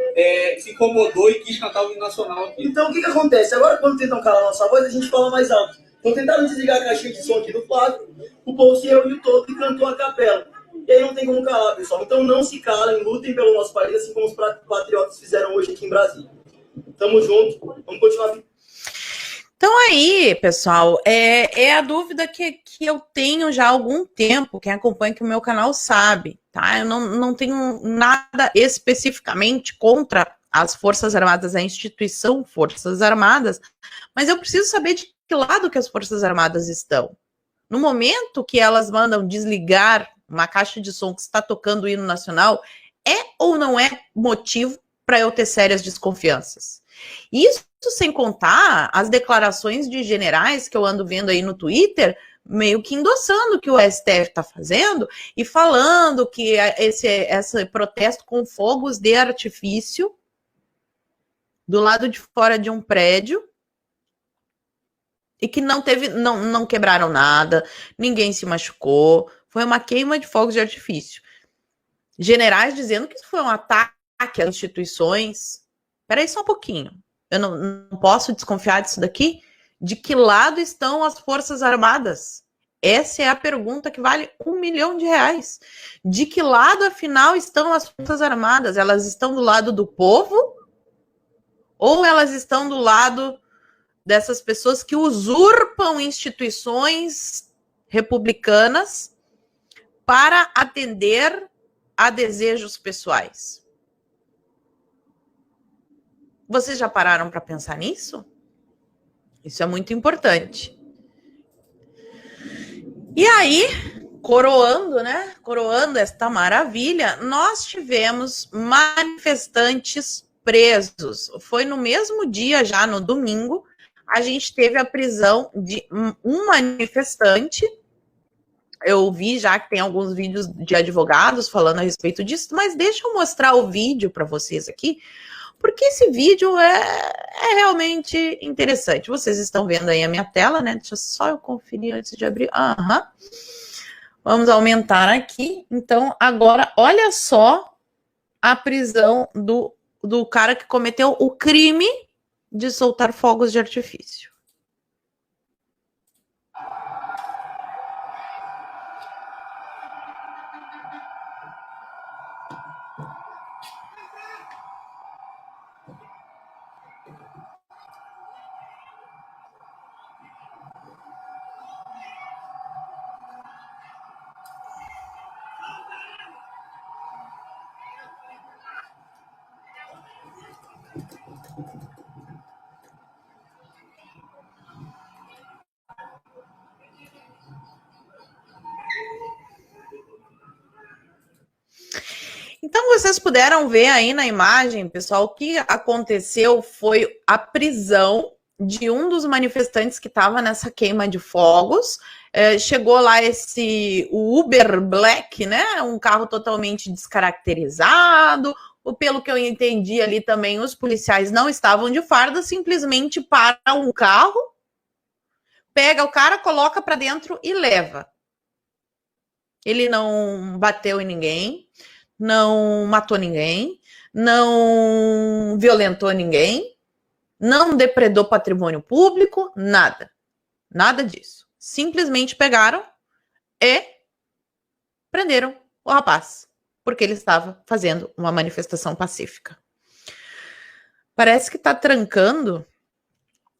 se incomodou e quis cantar o hino nacional aqui. Então o que acontece? Agora quando tentam calar a nossa voz, a gente fala mais alto. Então tentaram desligar a caixinha de som aqui do Flávio, o povo se reuniu todo e cantou a capela. E aí não tem como calar, pessoal. Então não se calem, lutem pelo nosso país, assim como os patriotas fizeram hoje aqui em Brasília. Tamo junto, vamos continuar. Então aí, pessoal, é a dúvida que eu tenho já há algum tempo. Quem acompanha aqui o meu canal sabe, tá? Eu não tenho nada especificamente contra as Forças Armadas, a instituição Forças Armadas, mas eu preciso saber de que lado que as Forças Armadas estão. No momento que elas mandam desligar uma caixa de som que está tocando o hino nacional, é ou não é motivo para eu ter sérias desconfianças? Isso sem contar as declarações de generais que eu ando vendo aí no Twitter, meio que endossando o que o STF está fazendo e falando que esse protesto com fogos de artifício do lado de fora de um prédio e que não quebraram nada, ninguém se machucou, foi uma queima de fogos de artifício. Generais dizendo que isso foi um ataque às instituições. Espera aí só um pouquinho. Eu não posso desconfiar disso daqui? De que lado estão as Forças Armadas? Essa é a pergunta que vale R$1 milhão. De que lado, afinal, estão as Forças Armadas? Elas estão do lado do povo? Ou elas estão do lado dessas pessoas que usurpam instituições republicanas para atender a desejos pessoais? Vocês já pararam para pensar nisso? Isso é muito importante. E aí, coroando esta maravilha, nós tivemos manifestantes presos. Foi no mesmo dia, já no domingo, a gente teve a prisão de um manifestante. Eu vi já que tem alguns vídeos de advogados falando a respeito disso, mas deixa eu mostrar o vídeo para vocês aqui, porque esse vídeo é realmente interessante. Vocês estão vendo aí a minha tela, né? Deixa só eu conferir antes de abrir. Vamos aumentar aqui. Então, agora, olha só a prisão do cara que cometeu o crime de soltar fogos de artifício. Então, vocês puderam ver aí na imagem, pessoal, o que aconteceu foi a prisão de um dos manifestantes que estava nessa queima de fogos. Chegou lá o Uber Black, né? Um carro totalmente descaracterizado. Pelo que eu entendi ali também, os policiais não estavam de farda, simplesmente para um carro, pega o cara, coloca para dentro e leva. Ele não bateu em ninguém, não matou ninguém, não violentou ninguém, não depredou patrimônio público, nada. Nada disso. Simplesmente pegaram e prenderam o rapaz, porque ele estava fazendo uma manifestação pacífica. Parece que tá trancando.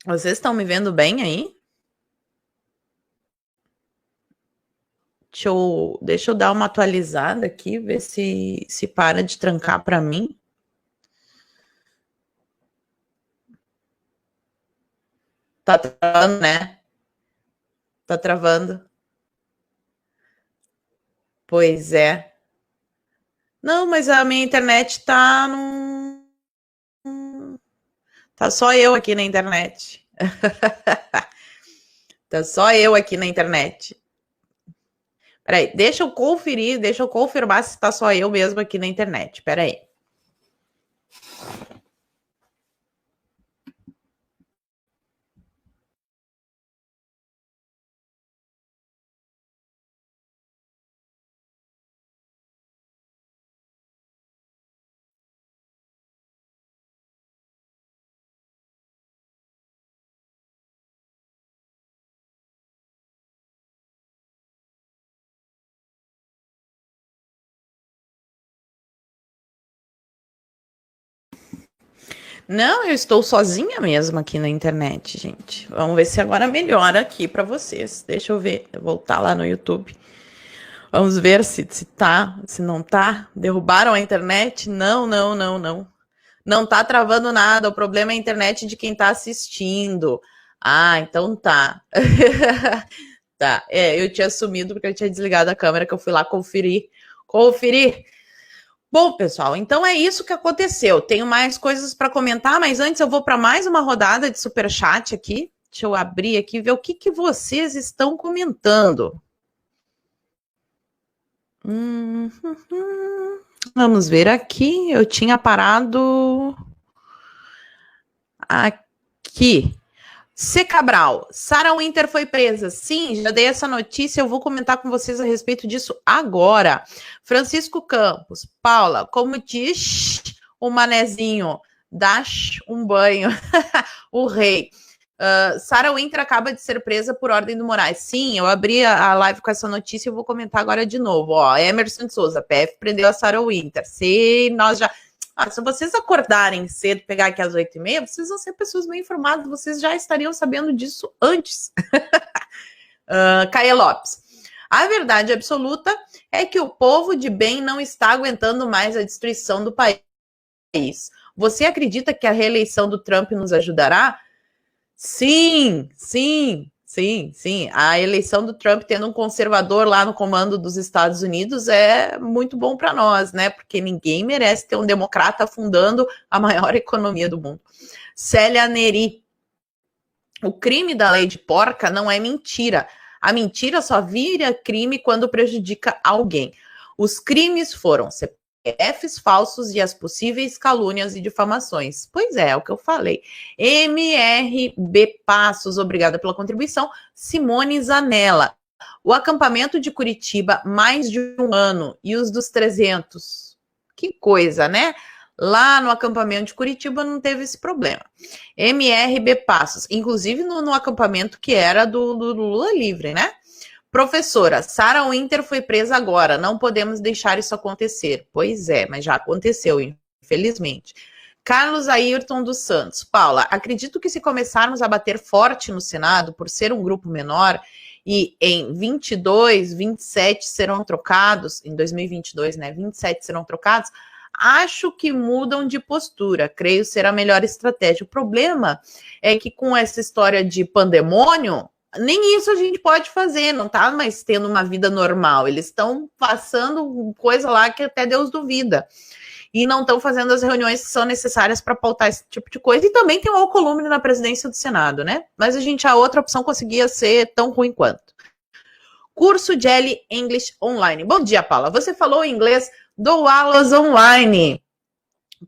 Vocês estão me vendo bem aí? Deixa eu dar uma atualizada aqui, ver se para de trancar para mim. Tá travando, né? Tá travando. Pois é. Não, mas a minha internet tá Tá só eu aqui na internet. Tá só eu aqui na internet. Peraí, deixa eu confirmar se tá só eu mesmo aqui na internet. Peraí. Não, eu estou sozinha mesmo aqui na internet, gente. Vamos ver se agora melhora aqui para vocês. Deixa eu ver, voltar lá no YouTube. Vamos ver se tá, se não tá. Derrubaram a internet? Não. Não tá travando nada. O problema é a internet de quem tá assistindo. Ah, então tá. Tá, eu tinha sumido porque eu tinha desligado a câmera, que eu fui lá conferir. Bom, pessoal, então é isso que aconteceu. Tenho mais coisas para comentar, mas antes eu vou para mais uma rodada de superchat aqui. Deixa eu abrir aqui e ver o que vocês estão comentando. Vamos ver aqui. Eu tinha parado aqui. C. Cabral, Sarah Winter foi presa. Sim, já dei essa notícia, eu vou comentar com vocês a respeito disso agora. Francisco Campos, Paula, como diz o manezinho, dá um banho, o rei. Sarah Winter acaba de ser presa por ordem do Moraes. Sim, eu abri a live com essa notícia e eu vou comentar agora de novo. Ó, Emerson de Souza, PF prendeu a Sarah Winter. Se nós já... se vocês acordarem cedo, pegar aqui às 8h30, vocês vão ser pessoas bem informadas, vocês já estariam sabendo disso antes. Caia Lopes. A verdade absoluta é que o povo de bem não está aguentando mais a destruição do país. Você acredita que a reeleição do Trump nos ajudará? Sim. A eleição do Trump tendo um conservador lá no comando dos Estados Unidos é muito bom para nós, né? Porque ninguém merece ter um democrata afundando a maior economia do mundo. Célia Neri. O crime da lei de porca não é mentira. A mentira só vira crime quando prejudica alguém. Os crimes foram CPFs falsos e as possíveis calúnias e difamações. Pois é o que eu falei. MRB Passos, obrigada pela contribuição. Simone Zanella. O acampamento de Curitiba, mais de um ano. E os dos 300? Que coisa, né? Lá no acampamento de Curitiba não teve esse problema. MRB Passos. Inclusive no acampamento que era do Lula livre, né? Professora, Sarah Winter foi presa agora, não podemos deixar isso acontecer. Pois é, mas já aconteceu, infelizmente. Carlos Ayrton dos Santos. Paula, acredito que se começarmos a bater forte no Senado, por ser um grupo menor, e em 22, 27 serão trocados, em 2022, né, 27 serão trocados, Acho que mudam de postura, creio ser a melhor estratégia. O problema é que com essa história de pandemônio, nem isso a gente pode fazer, não tá mais tendo uma vida normal. Eles estão passando coisa lá que até Deus duvida. E não estão fazendo as reuniões que são necessárias para pautar esse tipo de coisa. E também tem o Alcolumbre na presidência do Senado, né? Mas a outra opção conseguia ser tão ruim quanto. Curso de L English Online. Bom dia, Paula. Você falou inglês, dou aulas online.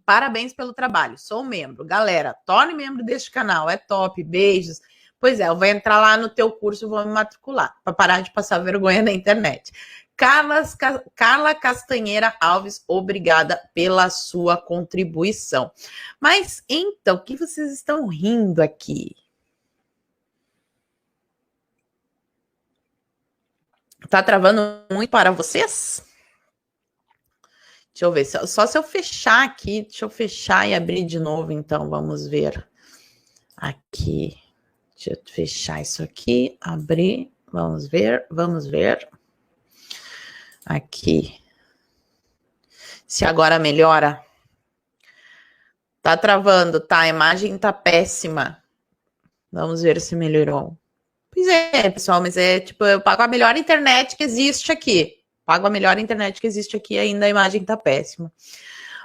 Parabéns pelo trabalho. Sou membro. Galera, torne membro deste canal. É top. Beijos. Pois é, eu vou entrar lá no teu curso e vou me matricular, para parar de passar vergonha na internet. Carla Castanheira Alves, obrigada pela sua contribuição. Mas, então, o que vocês estão rindo aqui? Tá travando muito para vocês? Deixa eu ver, só se eu fechar aqui, deixa eu fechar e abrir de novo, então, vamos ver. Aqui, deixa eu fechar isso aqui, abrir, vamos ver. Aqui. Se agora melhora. Tá travando, tá? A imagem tá péssima. Vamos ver se melhorou. Pois é, pessoal, mas é tipo, eu pago a melhor internet que existe aqui. Pago a melhor internet que existe aqui, ainda a imagem tá péssima.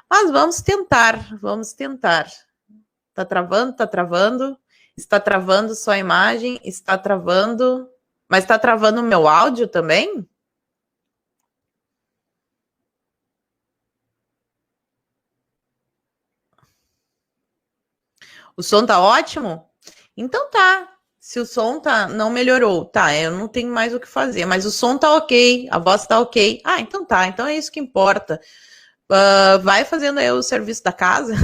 Mas vamos tentar, vamos tentar. Tá travando, tá travando. Está travando só a imagem, está travando. Mas tá travando o meu áudio também? O som tá ótimo? Então tá. Se o som não melhorou, tá, eu não tenho mais o que fazer, mas o som tá ok, a voz tá ok. Ah, então tá, então é isso que importa. Vai fazendo aí o serviço da casa.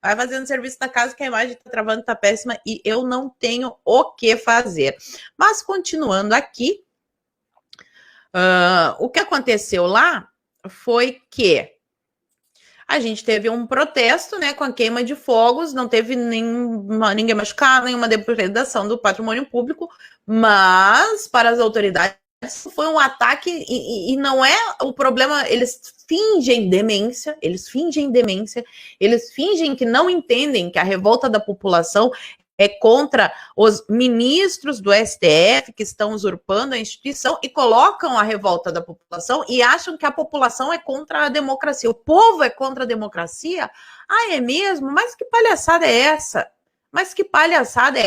Vai fazendo o serviço da casa que a imagem tá travando, tá péssima e eu não tenho o que fazer. Mas continuando aqui, o que aconteceu lá foi que a gente teve um protesto, né, com a queima de fogos, não teve ninguém machucado, nenhuma depredação do patrimônio público, mas para as autoridades foi um ataque e não é o problema, eles fingem demência, eles fingem que não entendem que a revolta da população é contra os ministros do STF que estão usurpando a instituição e colocam a revolta da população e acham que a população é contra a democracia. O povo é contra a democracia? Ah, é mesmo? Mas que palhaçada é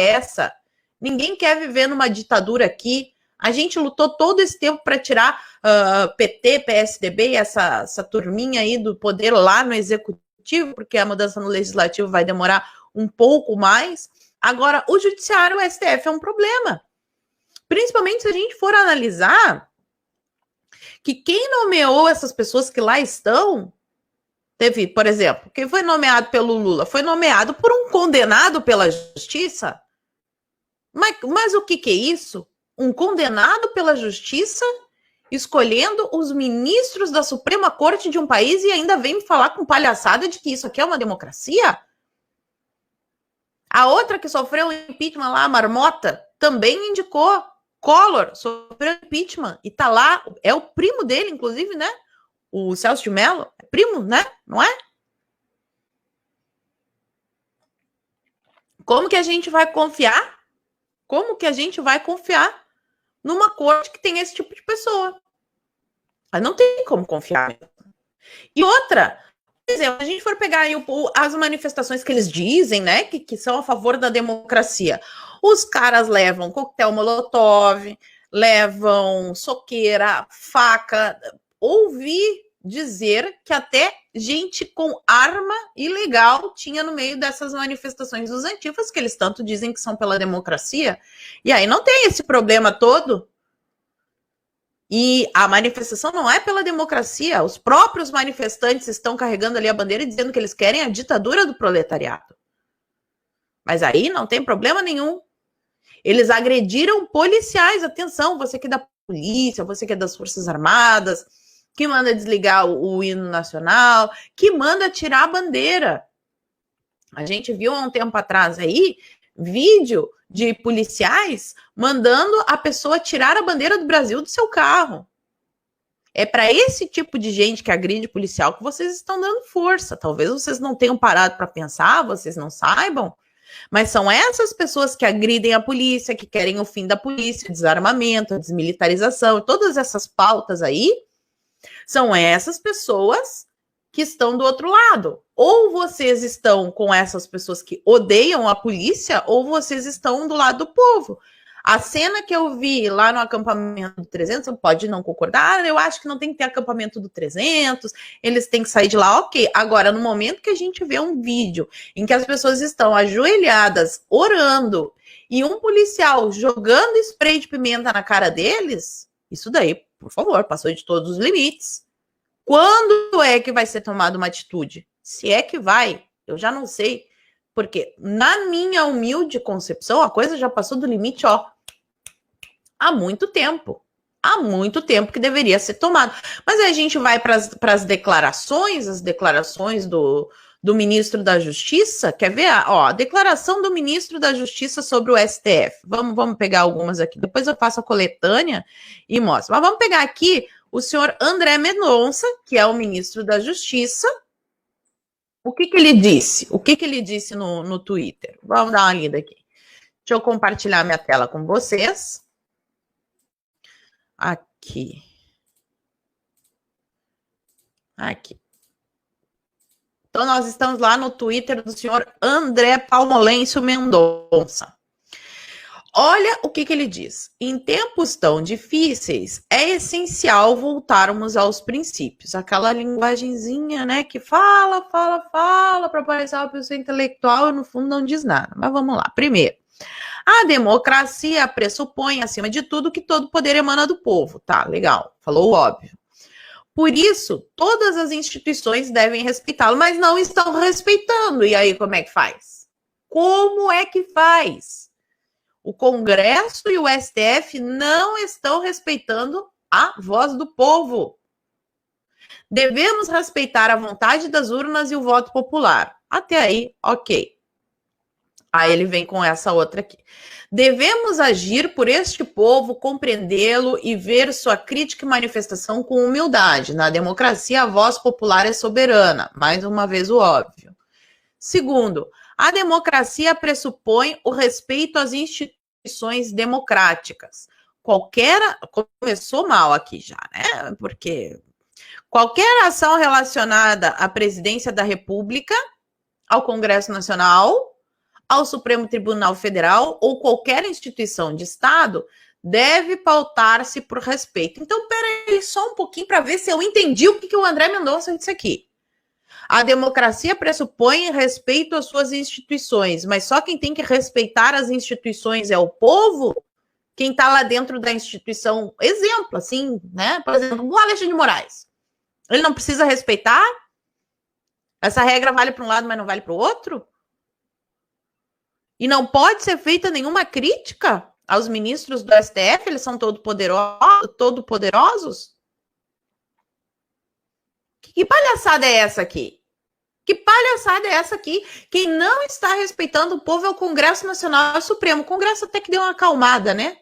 essa? Ninguém quer viver numa ditadura aqui. A gente lutou todo esse tempo para tirar PT, PSDB, essa turminha aí do poder lá no executivo, porque a mudança no legislativo vai demorar um pouco mais. Agora, o judiciário, o STF, é um problema. Principalmente se a gente for analisar que quem nomeou essas pessoas que lá estão, teve, por exemplo, quem foi nomeado pelo Lula, foi nomeado por um condenado pela justiça. Mas o que é isso? Um condenado pela justiça escolhendo os ministros da Suprema Corte de um país e ainda vem me falar com palhaçada de que isso aqui é uma democracia? A outra que sofreu impeachment lá, a Marmota, também indicou. Collor sofreu impeachment e tá lá, é o primo dele, inclusive, né? O Celso de Mello, é primo, né? Não é? Como que a gente vai confiar? Numa corte que tem esse tipo de pessoa? Mas não tem como confiar. E outra, por exemplo, se a gente for pegar aí as manifestações que eles dizem, né, que são a favor da democracia, os caras levam coquetel molotov, levam soqueira, faca. Ouvi dizer que até gente com arma ilegal tinha no meio dessas manifestações dos antifas, que eles tanto dizem que são pela democracia. E aí não tem esse problema todo. E a manifestação não é pela democracia. Os próprios manifestantes estão carregando ali a bandeira e dizendo que eles querem a ditadura do proletariado. Mas aí não tem problema nenhum. Eles agrediram policiais. Atenção, você que é da polícia, você que é das Forças Armadas, que manda desligar o hino nacional, que manda tirar a bandeira. A gente viu há um tempo atrás aí vídeo de policiais mandando a pessoa tirar a bandeira do Brasil do seu carro. É para esse tipo de gente que agride policial que vocês estão dando força. Talvez vocês não tenham parado para pensar, vocês não saibam, mas são essas pessoas que agridem a polícia, que querem o fim da polícia, desarmamento, desmilitarização, todas essas pautas aí, são essas pessoas que estão do outro lado. Ou vocês estão com essas pessoas que odeiam a polícia, ou vocês estão do lado do povo. A cena que eu vi lá no acampamento do 300, pode não concordar, eu acho que não tem que ter acampamento do 300, eles têm que sair de lá, ok. Agora, no momento que a gente vê um vídeo em que as pessoas estão ajoelhadas, orando, e um policial jogando spray de pimenta na cara deles, isso daí, por favor, passou de todos os limites. Quando é que vai ser tomada uma atitude? Se é que vai, eu já não sei. Porque, na minha humilde concepção, a coisa já passou do limite, ó, há muito tempo. Há muito tempo que deveria ser tomado. Mas aí a gente vai para as declarações, as declarações do ministro da Justiça. Quer ver? Ó, a declaração do ministro da Justiça sobre o STF. Vamos pegar algumas aqui. Depois eu faço a coletânea e mostro. Mas vamos pegar aqui o senhor André Mendonça, que é o ministro da Justiça. O que ele disse? O que ele disse no Twitter? Vamos dar uma lida aqui. Deixa eu compartilhar minha tela com vocês. Aqui. Então, nós estamos lá no Twitter do senhor André Palmolêncio Mendonça. Olha o que ele diz. Em tempos tão difíceis, é essencial voltarmos aos princípios. Aquela linguagenzinha, né, que fala para parecer uma pessoa intelectual e no fundo não diz nada. Mas vamos lá. Primeiro, a democracia pressupõe, acima de tudo, que todo poder emana do povo. Tá, legal. Falou o óbvio. Por isso, todas as instituições devem respeitá-lo, mas não estão respeitando. E aí, como é que faz? Como é que faz? O Congresso e o STF não estão respeitando a voz do povo. Devemos respeitar a vontade das urnas e o voto popular. Até aí, ok. Aí ele vem com essa outra aqui. Devemos agir por este povo, compreendê-lo e ver sua crítica e manifestação com humildade. Na democracia, a voz popular é soberana. Mais uma vez o óbvio. Segundo, a democracia pressupõe o respeito às instituições democráticas. Começou mal aqui já, né? Porque qualquer ação relacionada à presidência da República, ao Congresso Nacional, ao Supremo Tribunal Federal ou qualquer instituição de Estado deve pautar-se por respeito. Então, peraí só um pouquinho para ver se eu entendi o que o André Mendonça disse aqui. A democracia pressupõe respeito às suas instituições, mas só quem tem que respeitar as instituições é o povo? Quem está lá dentro da instituição, exemplo, assim, né? Por exemplo, o Alexandre de Moraes. Ele não precisa respeitar? Essa regra vale para um lado, mas não vale para o outro? E não pode ser feita nenhuma crítica aos ministros do STF? Eles são todo-poderosos? Que palhaçada é essa aqui? Que palhaçada é essa aqui? Quem não está respeitando o povo é o Congresso Nacional e o Supremo. O Congresso até que deu uma acalmada, né?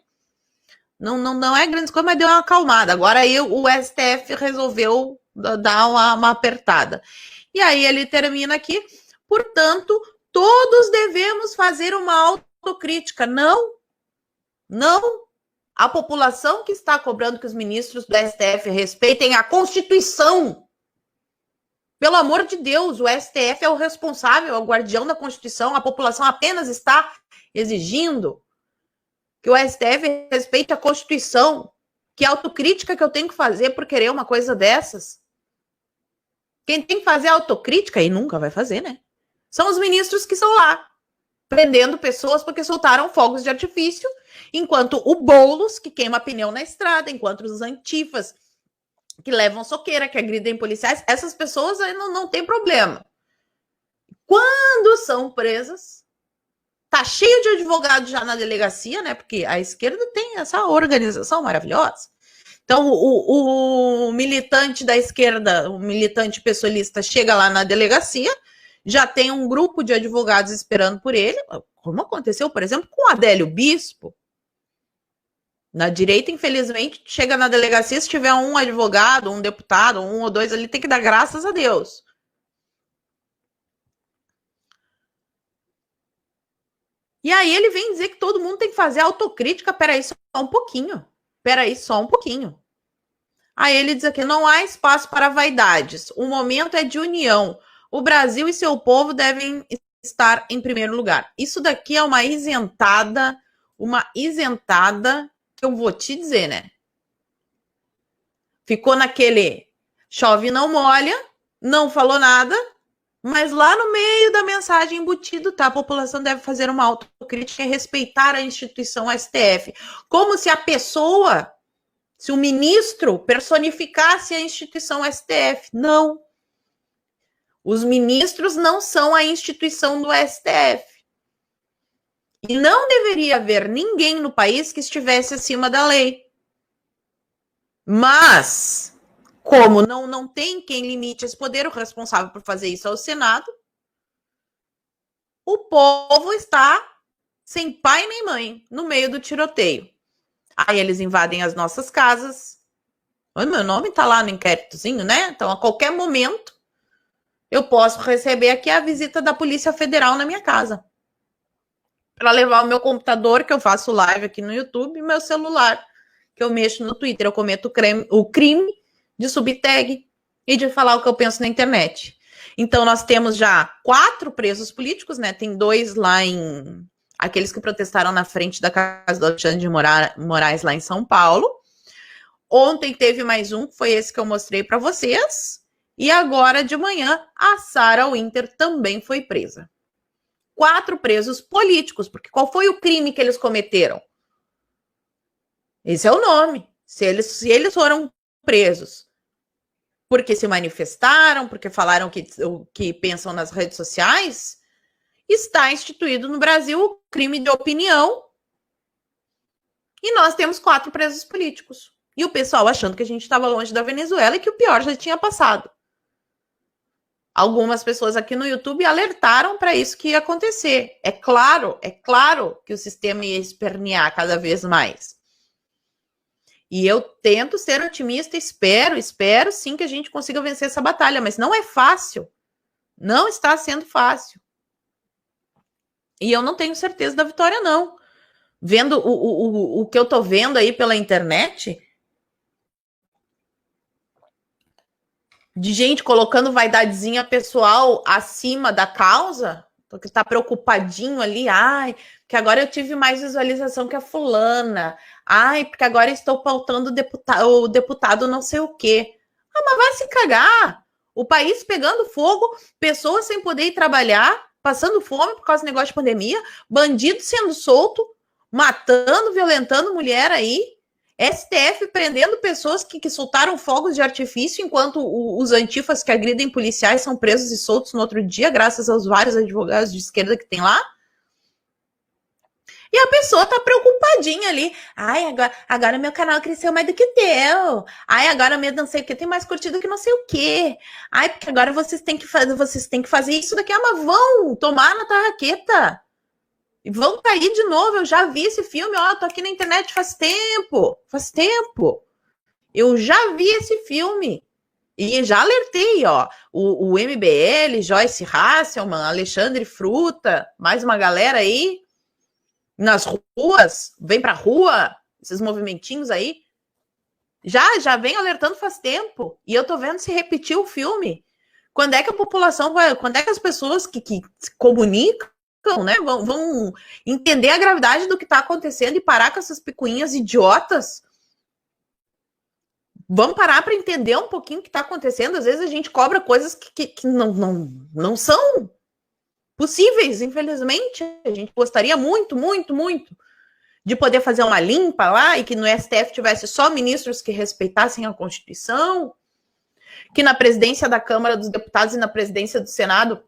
Não é grande coisa, mas deu uma acalmada. Agora aí o STF resolveu dar uma apertada. E aí ele termina aqui. Portanto, todos devemos fazer uma autocrítica. Não. A população que está cobrando que os ministros do STF respeitem a Constituição. Pelo amor de Deus, o STF é o responsável, é o guardião da Constituição. A população apenas está exigindo que o STF respeite a Constituição. Que autocrítica que eu tenho que fazer por querer uma coisa dessas? Quem tem que fazer autocrítica, e nunca vai fazer, né? São os ministros que estão lá, prendendo pessoas porque soltaram fogos de artifício, enquanto o Boulos, que queima pneu na estrada, enquanto os antifas, que levam soqueira, que agridem policiais, essas pessoas aí não tem problema. Quando são presas, tá cheio de advogados já na delegacia, né? Porque a esquerda tem essa organização maravilhosa. Então, o militante da esquerda, o militante pessoalista, chega lá na delegacia, já tem um grupo de advogados esperando por ele, como aconteceu, por exemplo, com o Adélio Bispo. Na direita, infelizmente, chega na delegacia, se tiver um advogado, um deputado, um ou dois ali, tem que dar graças a Deus. E aí ele vem dizer que todo mundo tem que fazer autocrítica. Peraí, só um pouquinho. Peraí, só um pouquinho. Aí ele diz aqui, não há espaço para vaidades. O momento é de união. O Brasil e seu povo devem estar em primeiro lugar. Isso daqui é uma isentada que eu vou te dizer, né? Ficou naquele chove não molha, não falou nada, mas lá no meio da mensagem embutido, tá? A população deve fazer uma autocrítica e respeitar a instituição STF. Como se a pessoa, se o ministro personificasse a instituição STF. Não. Os ministros não são a instituição do STF. E não deveria haver ninguém no país que estivesse acima da lei. Mas, como não tem quem limite esse poder, o responsável por fazer isso é o Senado, o povo está sem pai nem mãe no meio do tiroteio. Aí eles invadem as nossas casas. Meu nome está lá no inquéritozinho, né? Então, a qualquer momento, eu posso receber aqui a visita da Polícia Federal na minha casa. Para levar o meu computador, que eu faço live aqui no YouTube, e meu celular, que eu mexo no Twitter. Eu cometo o crime de subir tag e de falar o que eu penso na internet. Então, nós temos já 4 presos políticos, né? Tem 2 lá aqueles que protestaram na frente da casa do Alexandre de Moraes, lá em São Paulo. Ontem teve mais um, que foi esse que eu mostrei para vocês. E agora, de manhã, a Sarah Winter também foi presa. 4 presos políticos, porque qual foi o crime que eles cometeram? Esse é o nome. Se eles foram presos porque se manifestaram, porque falaram o que pensam nas redes sociais, está instituído no Brasil o crime de opinião e nós temos 4 presos políticos. E o pessoal achando que a gente estava longe da Venezuela e que o pior já tinha passado. Algumas pessoas aqui no YouTube alertaram para isso que ia acontecer. É claro que o sistema ia espernear cada vez mais. E eu tento ser otimista, espero sim que a gente consiga vencer essa batalha, mas não é fácil. Não está sendo fácil. E eu não tenho certeza da vitória, não. Vendo o que eu tô vendo aí pela internet, de gente colocando vaidadezinha pessoal acima da causa, porque está preocupadinho ali, ai, porque agora eu tive mais visualização que a fulana, ai, porque agora estou pautando o deputado não sei o quê. Ah, mas vai se cagar! O país pegando fogo, pessoas sem poder ir trabalhar, passando fome por causa do negócio de pandemia, bandido sendo solto, matando, violentando mulher aí, STF prendendo pessoas que soltaram fogos de artifício, enquanto os antifas que agridem policiais são presos e soltos no outro dia, graças aos vários advogados de esquerda que tem lá. E a pessoa tá preocupadinha ali. Ai, agora meu canal cresceu mais do que o teu. Ai, agora meu não sei o que tem mais curtido que não sei o que. Ai, porque agora vocês têm que fazer isso daqui. Ah, mas vão tomar na tarraqueta. E vão cair de novo. Eu já vi esse filme, ó, tô aqui na internet faz tempo. Eu já vi esse filme. E já alertei, ó, o MBL, Joyce Hasselman, Alexandre Fruta, mais uma galera aí, nas ruas, vem pra rua, esses movimentinhos aí, já vem alertando faz tempo. E eu tô vendo se repetir o filme. Quando é que a população vai, quando é que as pessoas que se comunicam, né, vão entender a gravidade do que está acontecendo e parar com essas picuinhas idiotas? Vamos parar para entender um pouquinho o que está acontecendo. Às vezes a gente cobra coisas que não são possíveis, infelizmente. A gente gostaria muito de poder fazer uma limpa lá e que no STF tivesse só ministros que respeitassem a Constituição, que na presidência da Câmara dos Deputados e na presidência do Senado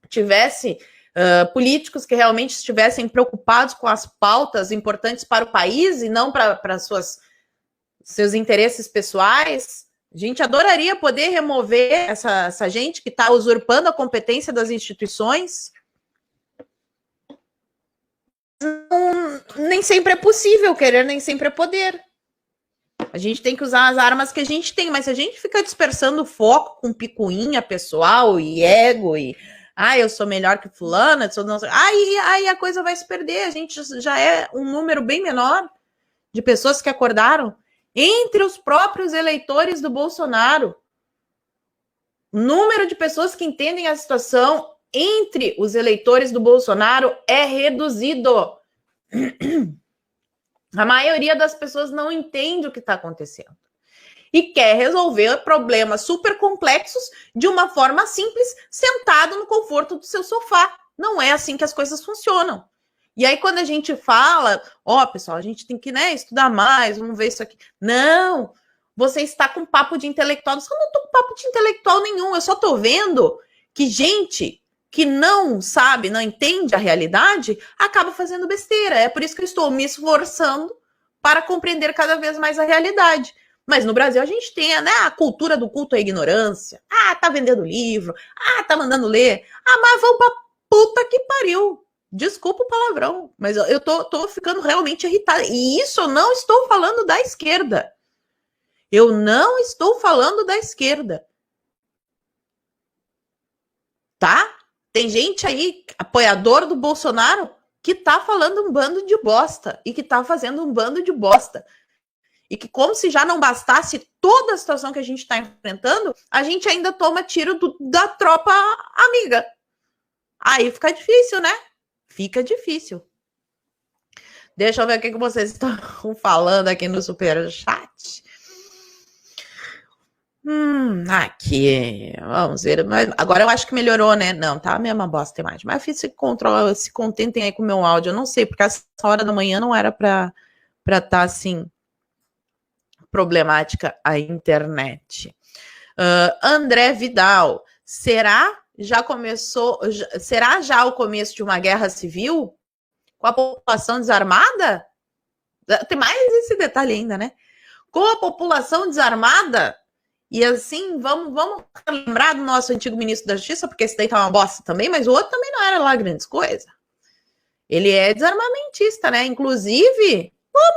tivesse políticos que realmente estivessem preocupados com as pautas importantes para o país e não para seus interesses pessoais. A gente adoraria poder remover essa gente que está usurpando a competência das instituições. nem sempre é possível, querer nem sempre é poder. A gente tem que usar as armas que a gente tem, mas se a gente fica dispersando foco com picuinha pessoal e ego e eu sou melhor que fulana, sou não... aí a coisa vai se perder. A gente já é um número bem menor de pessoas que acordaram entre os próprios eleitores do Bolsonaro. O número de pessoas que entendem a situação entre os eleitores do Bolsonaro é reduzido. A maioria das pessoas não entende o que está acontecendo e quer resolver problemas super complexos de uma forma simples, sentado no conforto do seu sofá. Não é assim que as coisas funcionam. E aí, quando a gente fala, pessoal, a gente tem que estudar mais, vamos ver isso aqui. Não, você está com papo de intelectual. Eu não estou com papo de intelectual nenhum, eu só estou vendo que gente que não sabe, não entende a realidade, acaba fazendo besteira. É por isso que eu estou me esforçando para compreender cada vez mais a realidade. Mas no Brasil a gente tem a cultura do culto à ignorância. Tá vendendo livro. Tá mandando ler. Mas vão pra puta que pariu. Desculpa o palavrão, mas eu tô ficando realmente irritada. E isso eu não estou falando da esquerda. Eu não estou falando da esquerda. Tá? Tem gente aí, apoiador do Bolsonaro, que tá falando um bando de bosta e que tá fazendo um bando de bosta. E que, como se já não bastasse toda a situação que a gente está enfrentando, a gente ainda toma tiro da tropa amiga. Aí fica difícil, né? Fica difícil. Deixa eu ver o que vocês estão falando aqui no Superchat. Aqui, vamos ver. Mas agora eu acho que melhorou, né? Não, tá a mesma bosta a imagem. Mas se contentem aí com o meu áudio. Eu não sei, porque essa hora da manhã não era pra estar assim problemática a internet. André Vidal, será já o começo de uma guerra civil com a população desarmada? Tem mais esse detalhe ainda, né? Com a população desarmada, e assim, vamos lembrar do nosso antigo ministro da Justiça, porque esse daí tá uma bosta também, mas o outro também não era lá grandes coisas. Ele é desarmamentista, né? Inclusive,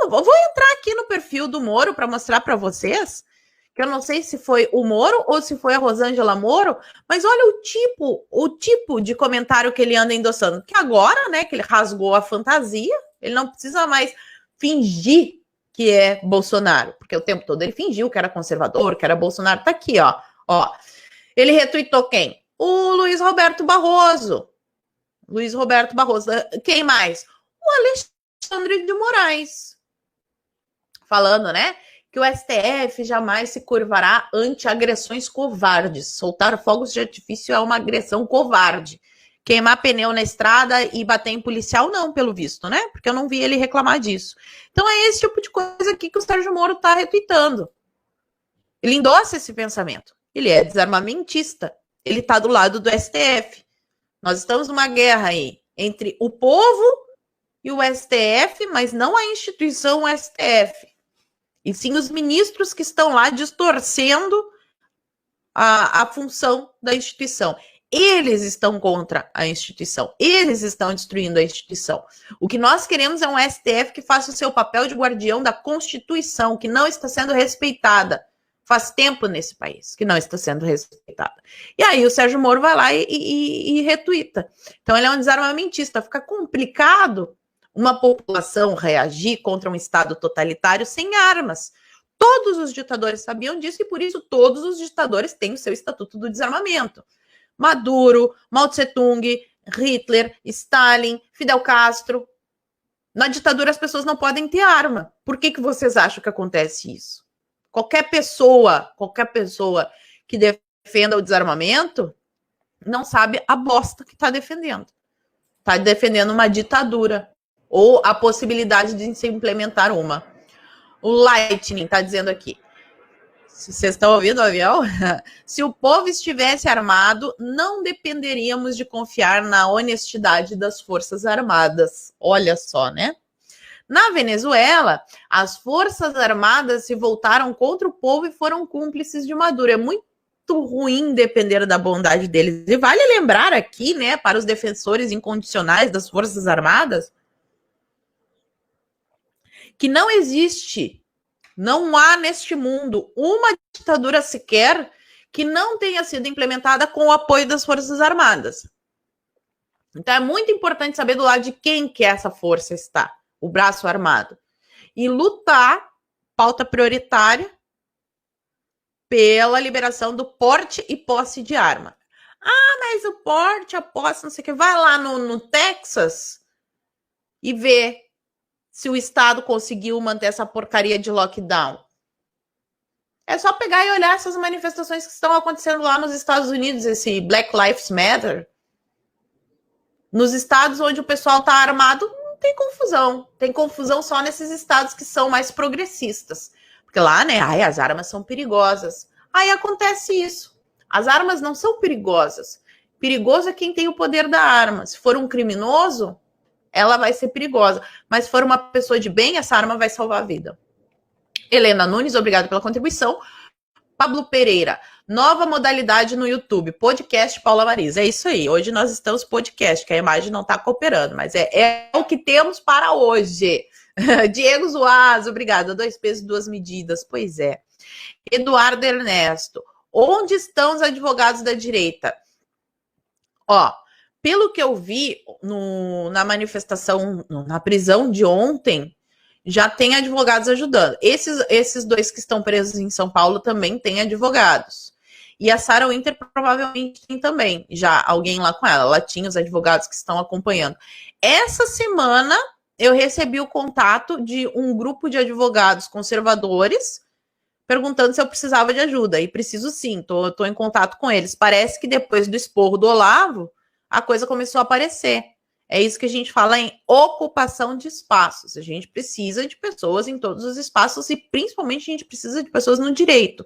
vou entrar aqui no perfil do Moro para mostrar para vocês, que eu não sei se foi o Moro ou se foi a Rosângela Moro, mas olha o tipo de comentário que ele anda endossando. Que agora, né, que ele rasgou a fantasia, ele não precisa mais fingir que é Bolsonaro, porque o tempo todo ele fingiu que era conservador, que era Bolsonaro. Tá aqui, ó. Ele retweetou quem? O Luiz Roberto Barroso. Quem mais? O Alexandre de Moraes. Falando, né, que o STF jamais se curvará ante agressões covardes. Soltar fogos de artifício é uma agressão covarde. Queimar pneu na estrada e bater em policial, não, pelo visto, né? Porque eu não vi ele reclamar disso. Então é esse tipo de coisa aqui que o Sérgio Moro tá retweetando. Ele endossa esse pensamento. Ele é desarmamentista. Ele tá do lado do STF. Nós estamos numa guerra aí entre o povo e o STF, mas não a instituição STF. E sim os ministros que estão lá distorcendo a função da instituição. Eles estão contra a instituição. Eles estão destruindo a instituição. O que nós queremos é um STF que faça o seu papel de guardião da Constituição, que não está sendo respeitada. Faz tempo nesse país que não está sendo respeitada. E aí o Sérgio Moro vai lá e retuita. Então ele é um desarmamentista. Fica complicado uma população reagir contra um Estado totalitário sem armas. Todos os ditadores sabiam disso e por isso todos os ditadores têm o seu Estatuto do Desarmamento. Maduro, Mao Tse-tung, Hitler, Stalin, Fidel Castro. Na ditadura as pessoas não podem ter arma. Por que vocês acham que acontece isso? Qualquer pessoa que defenda o desarmamento não sabe a bosta que está defendendo. Está defendendo uma ditadura ou a possibilidade de se implementar uma. O Lightning está dizendo aqui. Vocês estão ouvindo o avião? Se o povo estivesse armado, não dependeríamos de confiar na honestidade das Forças Armadas. Olha só, né? Na Venezuela, as Forças Armadas se voltaram contra o povo e foram cúmplices de Maduro. É muito ruim depender da bondade deles. E vale lembrar aqui, né, para os defensores incondicionais das Forças Armadas, que não existe, não há neste mundo uma ditadura sequer que não tenha sido implementada com o apoio das Forças Armadas. Então é muito importante saber do lado de quem que essa força está, o braço armado. E lutar, pauta prioritária, pela liberação do porte e posse de arma. Ah, mas o porte, a posse, não sei o que. Vai lá no Texas e vê se o Estado conseguiu manter essa porcaria de lockdown. É só pegar e olhar essas manifestações que estão acontecendo lá nos Estados Unidos, esse Black Lives Matter. Nos estados onde o pessoal está armado, não tem confusão. Tem confusão só nesses estados que são mais progressistas. Porque lá, né, as armas são perigosas. Aí acontece isso. As armas não são perigosas. Perigoso é quem tem o poder da arma. Se for um criminoso, ela vai ser perigosa. Mas se for uma pessoa de bem, essa arma vai salvar a vida. Helena Nunes, obrigado pela contribuição. Pablo Pereira, nova modalidade no YouTube, podcast Paula Marisa. É isso aí, hoje nós estamos podcast, que a imagem não está cooperando, mas é o que temos para hoje. Diego Zuaz, obrigada, 2 pesos, 2 medidas, pois é. Eduardo Ernesto, onde estão os advogados da direita? Ó, pelo que eu vi na manifestação, na prisão de ontem, já tem advogados ajudando. Esses 2 que estão presos em São Paulo também têm advogados. E a Sarah Winter provavelmente tem também já alguém lá com ela. Ela tinha os advogados que estão acompanhando. Essa semana eu recebi o contato de um grupo de advogados conservadores perguntando se eu precisava de ajuda. E preciso sim, tô em contato com eles. Parece que depois do esporro do Olavo, a coisa começou a aparecer. É isso que a gente fala em ocupação de espaços. A gente precisa de pessoas em todos os espaços e principalmente a gente precisa de pessoas no direito.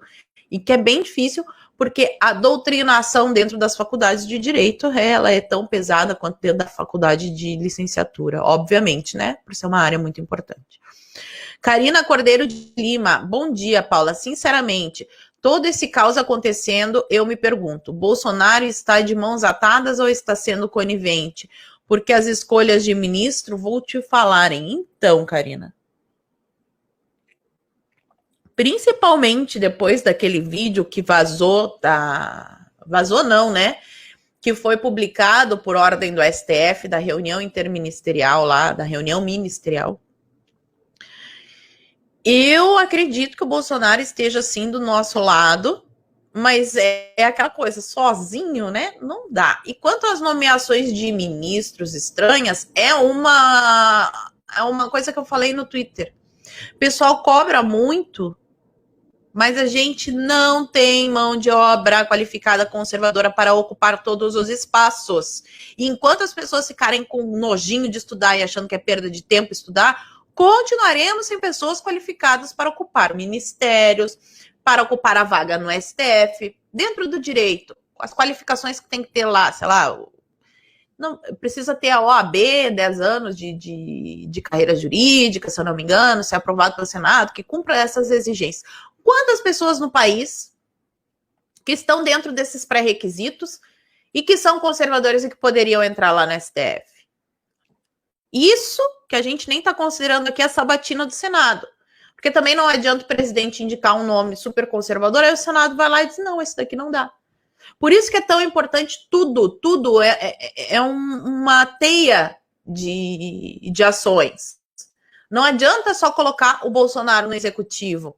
E que é bem difícil porque a doutrinação dentro das faculdades de direito, ela é tão pesada quanto dentro da faculdade de licenciatura, obviamente, né? Por ser uma área muito importante. Karina Cordeiro de Lima, bom dia, Paula. Sinceramente, todo esse caos acontecendo, eu me pergunto, Bolsonaro está de mãos atadas ou está sendo conivente? Porque as escolhas de ministro, vou te falarem. Então, Karina, principalmente depois daquele vídeo que vazou, vazou não, né? Que foi publicado por ordem do STF, da reunião interministerial lá, da reunião ministerial. Eu acredito que o Bolsonaro esteja, sim, do nosso lado, mas é aquela coisa, sozinho, né? Não dá. E quanto às nomeações de ministros estranhas, é uma coisa que eu falei no Twitter. O pessoal cobra muito, mas a gente não tem mão de obra qualificada conservadora para ocupar todos os espaços. E enquanto as pessoas ficarem com nojinho de estudar e achando que é perda de tempo estudar, continuaremos sem pessoas qualificadas para ocupar ministérios, para ocupar a vaga no STF, dentro do direito, as qualificações que tem que ter lá, sei lá, não, precisa ter a OAB, 10 anos de carreira jurídica, se eu não me engano, ser aprovado pelo Senado, que cumpra essas exigências. Quantas pessoas no país que estão dentro desses pré-requisitos e que são conservadores e que poderiam entrar lá no STF? Isso que a gente nem está considerando aqui a sabatina do Senado. Porque também não adianta o presidente indicar um nome super conservador, aí o Senado vai lá e diz, não, esse daqui não dá. Por isso que é tão importante tudo é uma teia de ações. Não adianta só colocar o Bolsonaro no executivo.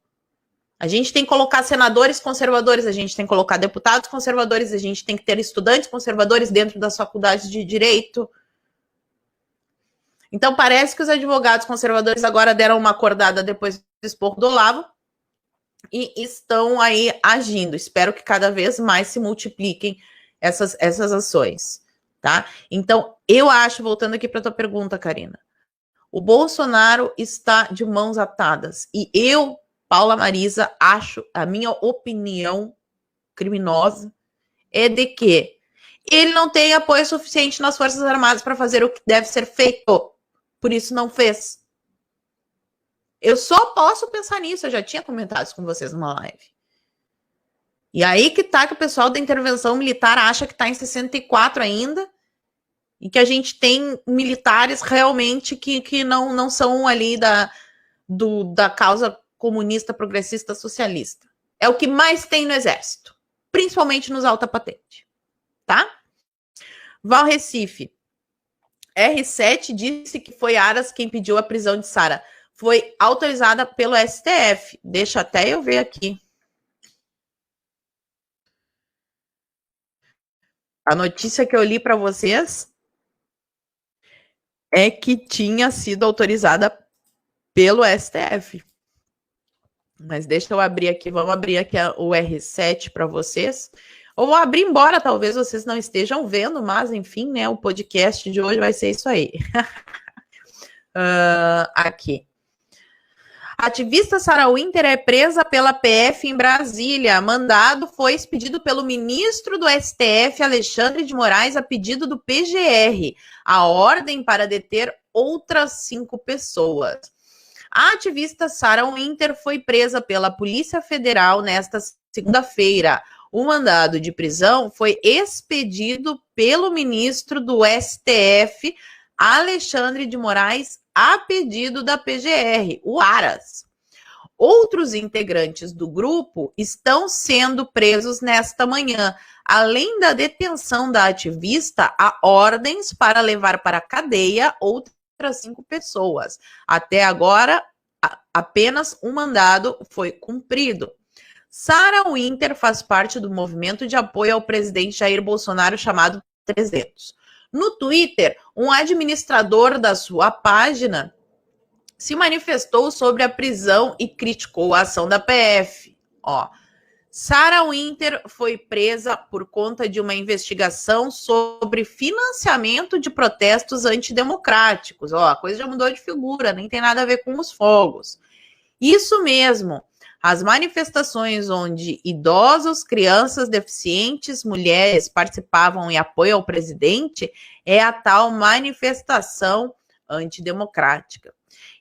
A gente tem que colocar senadores conservadores, a gente tem que colocar deputados conservadores, a gente tem que ter estudantes conservadores dentro das faculdades de direito. Então, parece que os advogados conservadores agora deram uma acordada depois do esporro do Olavo e estão aí agindo. Espero que cada vez mais se multipliquem essas ações, tá? Então, eu acho, voltando aqui para a tua pergunta, Karina, o Bolsonaro está de mãos atadas. E eu, Paula Marisa, acho, a minha opinião criminosa é de que ele não tem apoio suficiente nas Forças Armadas para fazer o que deve ser feito. Por isso não fez. Eu só posso pensar nisso. Eu já tinha comentado isso com vocês numa live. E aí que tá que o pessoal da intervenção militar acha que tá em 64 ainda e que a gente tem militares realmente que não são ali da causa comunista, progressista, socialista. É o que mais tem no Exército, principalmente nos alta patente, tá? Val Recife. R7 disse que foi Aras quem pediu a prisão de Sara. Foi autorizada pelo STF. Deixa até eu ver aqui. A notícia que eu li para vocês é que tinha sido autorizada pelo STF. Mas deixa eu abrir aqui, vamos abrir aqui o R7 para vocês. Ou vou abrir embora, talvez vocês não estejam vendo, mas enfim, né, o podcast de hoje vai ser isso aí. Aqui. Ativista Sarah Winter é presa pela PF em Brasília. Mandado foi expedido pelo ministro do STF, Alexandre de Moraes, a pedido do PGR. A ordem para deter outras 5 pessoas. A ativista Sarah Winter foi presa pela Polícia Federal nesta segunda-feira. O mandado de prisão foi expedido pelo ministro do STF, Alexandre de Moraes, a pedido da PGR, o Aras. Outros integrantes do grupo estão sendo presos nesta manhã. Além da detenção da ativista, há ordens para levar para a cadeia outras 5 pessoas. Até agora, apenas um mandado foi cumprido. Sarah Winter faz parte do movimento de apoio ao presidente Jair Bolsonaro chamado 300. No Twitter, um administrador da sua página se manifestou sobre a prisão e criticou a ação da PF. Sarah Winter foi presa por conta de uma investigação sobre financiamento de protestos antidemocráticos. A coisa já mudou de figura, nem tem nada a ver com os fogos. Isso mesmo. As manifestações onde idosos, crianças, deficientes, mulheres participavam em apoio ao presidente é a tal manifestação antidemocrática.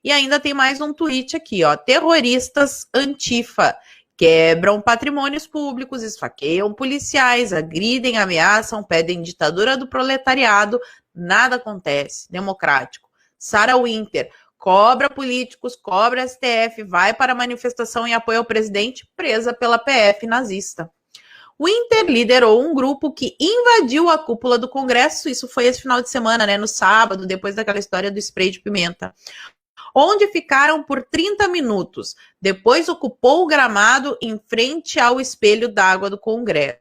E ainda tem mais um tweet aqui, terroristas Antifa quebram patrimônios públicos, esfaqueiam policiais, agridem, ameaçam, pedem ditadura do proletariado, nada acontece. Democrático. Sarah Winter cobra políticos, cobra STF, vai para a manifestação em apoio ao presidente, presa pela PF nazista. Winter liderou um grupo que invadiu a cúpula do Congresso, isso foi esse final de semana, né, no sábado, depois daquela história do spray de pimenta, onde ficaram por 30 minutos. Depois ocupou o gramado em frente ao espelho d'água do Congresso.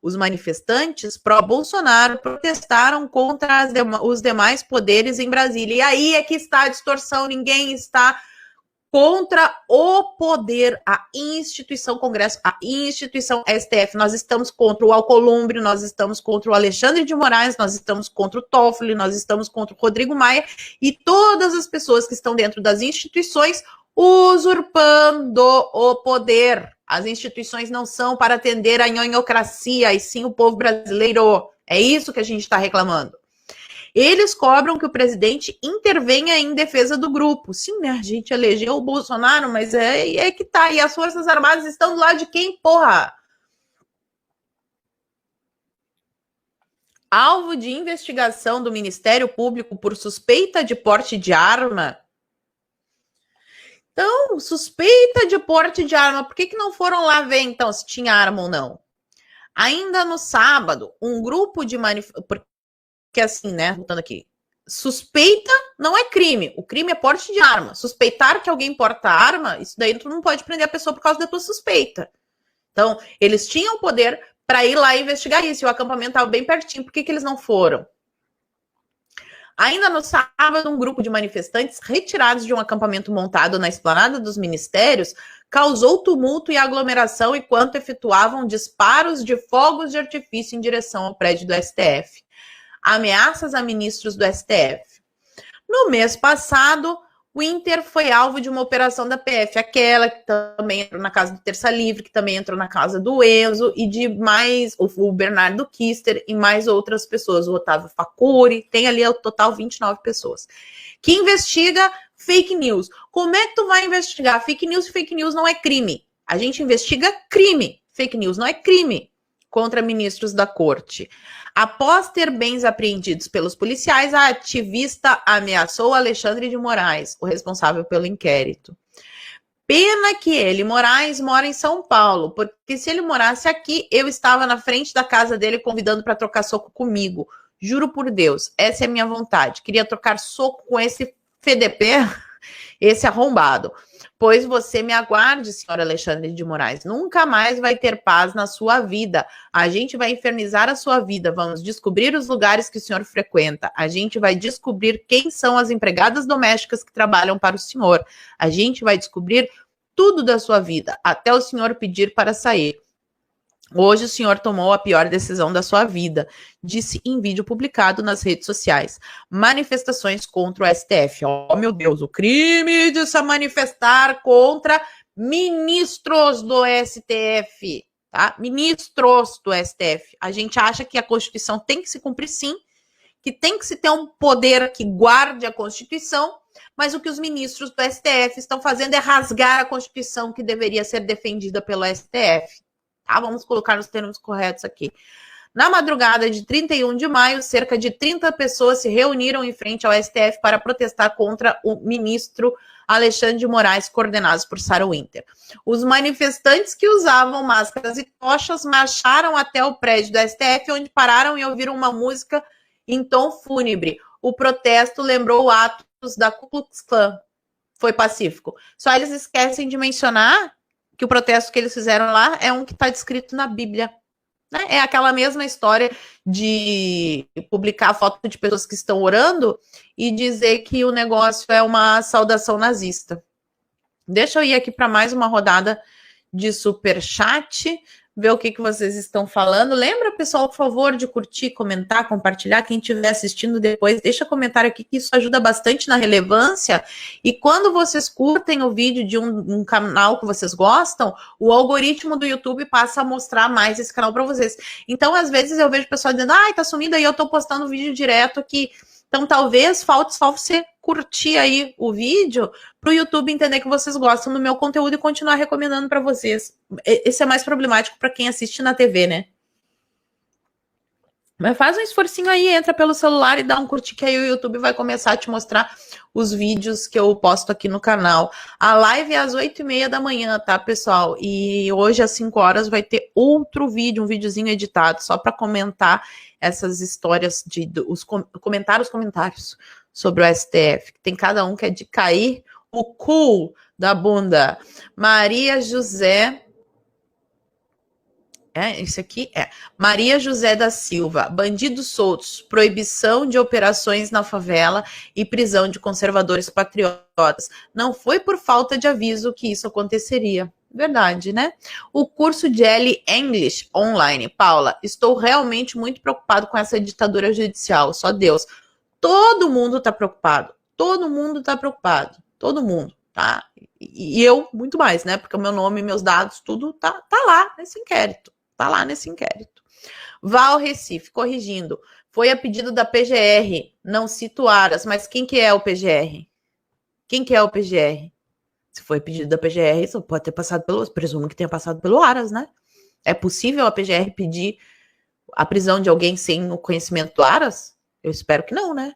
Os manifestantes pró-Bolsonaro protestaram contra os demais poderes em Brasília. E aí é que está a distorção, ninguém está contra o poder, a instituição Congresso, a instituição STF. Nós estamos contra o Alcolumbre, nós estamos contra o Alexandre de Moraes, nós estamos contra o Toffoli, nós estamos contra o Rodrigo Maia e todas as pessoas que estão dentro das instituições usurpando o poder. As instituições não são para atender a nhonhocracia, e sim o povo brasileiro. É isso que a gente está reclamando. Eles cobram que o presidente intervenha em defesa do grupo. Sim, né? A gente elegeu o Bolsonaro, mas é que tá. E as Forças Armadas estão do lado de quem, porra? Alvo de investigação do Ministério Público por suspeita de porte de arma. Então, suspeita de porte de arma. Por que não foram lá ver, então, se tinha arma ou não? Ainda no sábado, um grupo de manifestantes... Porque assim, né, voltando aqui, suspeita não é crime, o crime é porte de arma. Suspeitar que alguém porta arma, isso daí tu não pode prender a pessoa por causa da tua suspeita. Então, eles tinham poder para ir lá investigar isso, e o acampamento estava bem pertinho, por que eles não foram? Ainda no sábado, um grupo de manifestantes retirados de um acampamento montado na esplanada dos ministérios causou tumulto e aglomeração enquanto efetuavam disparos de fogos de artifício em direção ao prédio do STF. Ameaças a ministros do STF. No mês passado, Winter foi alvo de uma operação da PF, aquela que também entrou na casa do Terça Livre, que também entrou na casa do Enzo e de mais o Bernardo Kister e mais outras pessoas, o Otávio Facuri, tem ali ao total 29 pessoas, que investiga fake news. Como é que tu vai investigar fake news? Fake news não é crime. A gente investiga crime. Fake news não é crime. contra ministros da corte. Após ter bens apreendidos pelos policiais, a ativista ameaçou Alexandre de Moraes, o responsável pelo inquérito. Pena que ele, Moraes, mora em São Paulo, porque se ele morasse aqui, eu estava na frente da casa dele convidando para trocar soco comigo. Juro por Deus, essa é a minha vontade. Queria trocar soco com esse FDP, esse arrombado. Pois você me aguarde, senhor Alexandre de Moraes. Nunca mais vai ter paz na sua vida. A gente vai infernizar a sua vida. Vamos descobrir os lugares que o senhor frequenta. A gente vai descobrir quem são as empregadas domésticas que trabalham para o senhor. A gente vai descobrir tudo da sua vida, até o senhor pedir para sair. Hoje o senhor tomou a pior decisão da sua vida, disse em vídeo publicado nas redes sociais. Manifestações contra o STF. Oh, meu Deus, o crime de se manifestar contra ministros do STF, tá? Ministros do STF. A gente acha que a Constituição tem que se cumprir sim, que tem que se ter um poder que guarde a Constituição, mas o que os ministros do STF estão fazendo é rasgar a Constituição que deveria ser defendida pelo STF. Tá, vamos colocar nos termos corretos aqui. Na madrugada de 31 de maio, cerca de 30 pessoas se reuniram em frente ao STF para protestar contra o ministro Alexandre de Moraes, coordenados por Sarah Winter. Os manifestantes que usavam máscaras e tochas marcharam até o prédio do STF, onde pararam e ouviram uma música em tom fúnebre. O protesto lembrou atos da Ku Klux Klan. Foi pacífico. Só eles esquecem de mencionar que o protesto que eles fizeram lá é um que está descrito na Bíblia. Né? É aquela mesma história de publicar foto de pessoas que estão orando e dizer que o negócio é uma saudação nazista. Deixa eu ir aqui para mais uma rodada de superchat, ver o que vocês estão falando. Lembra, pessoal, por favor, de curtir, comentar, compartilhar. Quem estiver assistindo depois, deixa comentário aqui, que isso ajuda bastante na relevância. E quando vocês curtem o vídeo de um canal que vocês gostam, o algoritmo do YouTube passa a mostrar mais esse canal para vocês. Então, às vezes, eu vejo o pessoal dizendo, ai, tá sumindo aí, eu tô postando vídeo direto aqui. Então, talvez falte só você curtir aí o vídeo para o YouTube entender que vocês gostam do meu conteúdo e continuar recomendando para vocês. Esse é mais problemático para quem assiste na TV, né? Mas faz um esforcinho aí, entra pelo celular e dá um curtir, que aí o YouTube vai começar a te mostrar os vídeos que eu posto aqui no canal. A live é às 8h30 da manhã, tá, pessoal? E hoje às 5 horas vai ter outro vídeo, um videozinho editado, só para comentar essas histórias, os comentários sobre o STF. Tem cada um que é de cair o cu da bunda. Maria José... Esse aqui é Maria José da Silva, bandidos soltos, proibição de operações na favela e prisão de conservadores patriotas. Não foi por falta de aviso que isso aconteceria. Verdade, né? O curso de L English online. Paula, estou realmente muito preocupado com essa ditadura judicial. Só Deus. Todo mundo tá preocupado. Todo mundo tá preocupado. Todo mundo, tá? E eu, muito mais, né? Porque o meu nome, meus dados, tudo tá lá nesse inquérito. Tá lá nesse inquérito. Val Recife, corrigindo. Foi a pedido da PGR. Não cito Aras, mas quem que é o PGR? Quem que é o PGR? Se foi pedido da PGR, isso pode ter passado pelo... Presumo que tenha passado pelo Aras, né? É possível a PGR pedir a prisão de alguém sem o conhecimento do Aras? Eu espero que não, né?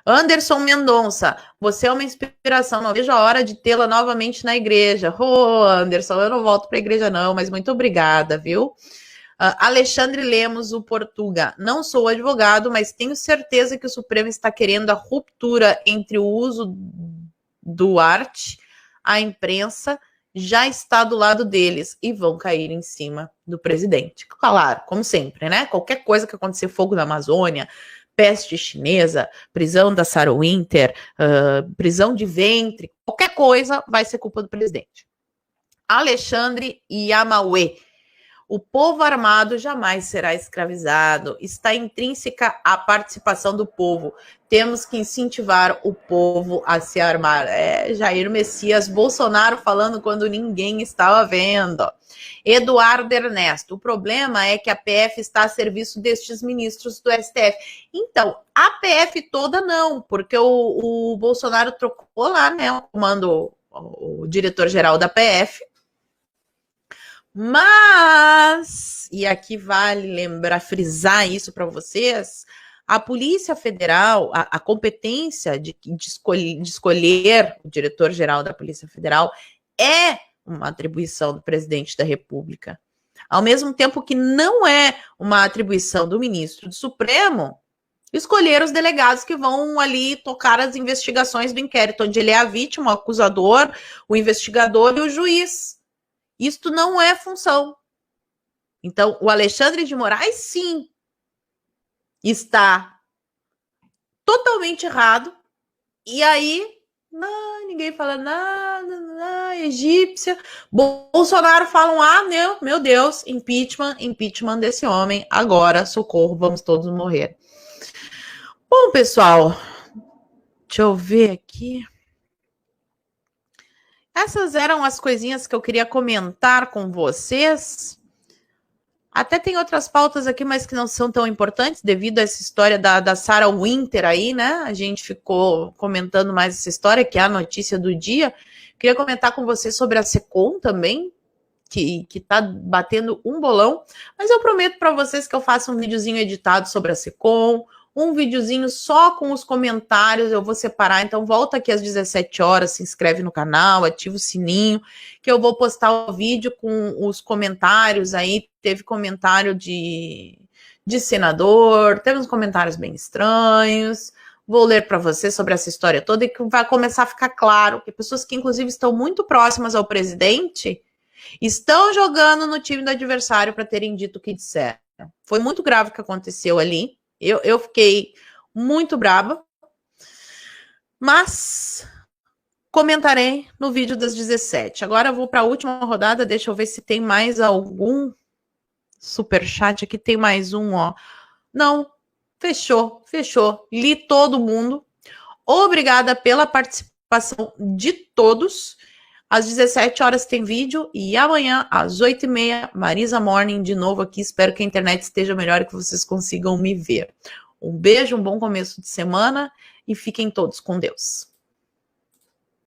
Anderson Mendonça, você é uma inspiração, não vejo a hora de tê-la novamente na igreja. Ô, Anderson, eu não volto para a igreja não, mas muito obrigada, viu? Alexandre Lemos, o Portuga, não sou advogado, mas tenho certeza que o Supremo está querendo a ruptura entre o uso do arte, a imprensa já está do lado deles e vão cair em cima do presidente. Claro, como sempre, né? Qualquer coisa que acontecer, fogo na Amazônia, peste chinesa, prisão da Sarah Winter, prisão de ventre, qualquer coisa vai ser culpa do presidente. Alexandre Yamauê. O povo armado jamais será escravizado. Está intrínseca a participação do povo. Temos que incentivar o povo a se armar. Jair Messias Bolsonaro falando quando ninguém estava vendo. Eduardo Ernesto. O problema é que a PF está a serviço destes ministros do STF. Então, a PF toda não, porque o Bolsonaro trocou lá, né, o comando, o diretor-geral da PF, Mas, e aqui vale lembrar, frisar isso para vocês, a Polícia Federal, a competência de escolher o diretor-geral da Polícia Federal é uma atribuição do presidente da República. Ao mesmo tempo que não é uma atribuição do ministro do Supremo escolher os delegados que vão ali tocar as investigações do inquérito, onde ele é a vítima, o acusador, o investigador e o juiz. Isto não é função. Então, o Alexandre de Moraes, sim, está totalmente errado. E aí, ninguém fala nada, egípcia. Bolsonaro fala, meu Deus, impeachment desse homem. Agora, socorro, vamos todos morrer. Bom, pessoal, deixa eu ver aqui. Essas eram as coisinhas que eu queria comentar com vocês. Até tem outras pautas aqui, mas que não são tão importantes, devido a essa história da Sarah Winter aí, né? A gente ficou comentando mais essa história, que é a notícia do dia. Queria comentar com vocês sobre a Secom também, que tá batendo um bolão. Mas eu prometo para vocês que eu faço um videozinho editado sobre a Secom, um videozinho só com os comentários, eu vou separar, então volta aqui às 17 horas, se inscreve no canal, ativa o sininho, que eu vou postar o vídeo com os comentários aí, teve comentário de senador, teve uns comentários bem estranhos, vou ler para você sobre essa história toda e que vai começar a ficar claro que pessoas que inclusive estão muito próximas ao presidente estão jogando no time do adversário para terem dito o que disseram. Foi muito grave o que aconteceu ali. Eu fiquei muito brava, mas comentarei no vídeo das 17. Agora eu vou para a última rodada, deixa eu ver se tem mais algum superchat aqui. Tem mais um, ó. Não, fechou. Li todo mundo. Obrigada pela participação de todos. Às 17 horas tem vídeo e amanhã, às 8h30, Marisa Morning, de novo aqui. Espero que a internet esteja melhor e que vocês consigam me ver. Um beijo, um bom começo de semana e fiquem todos com Deus.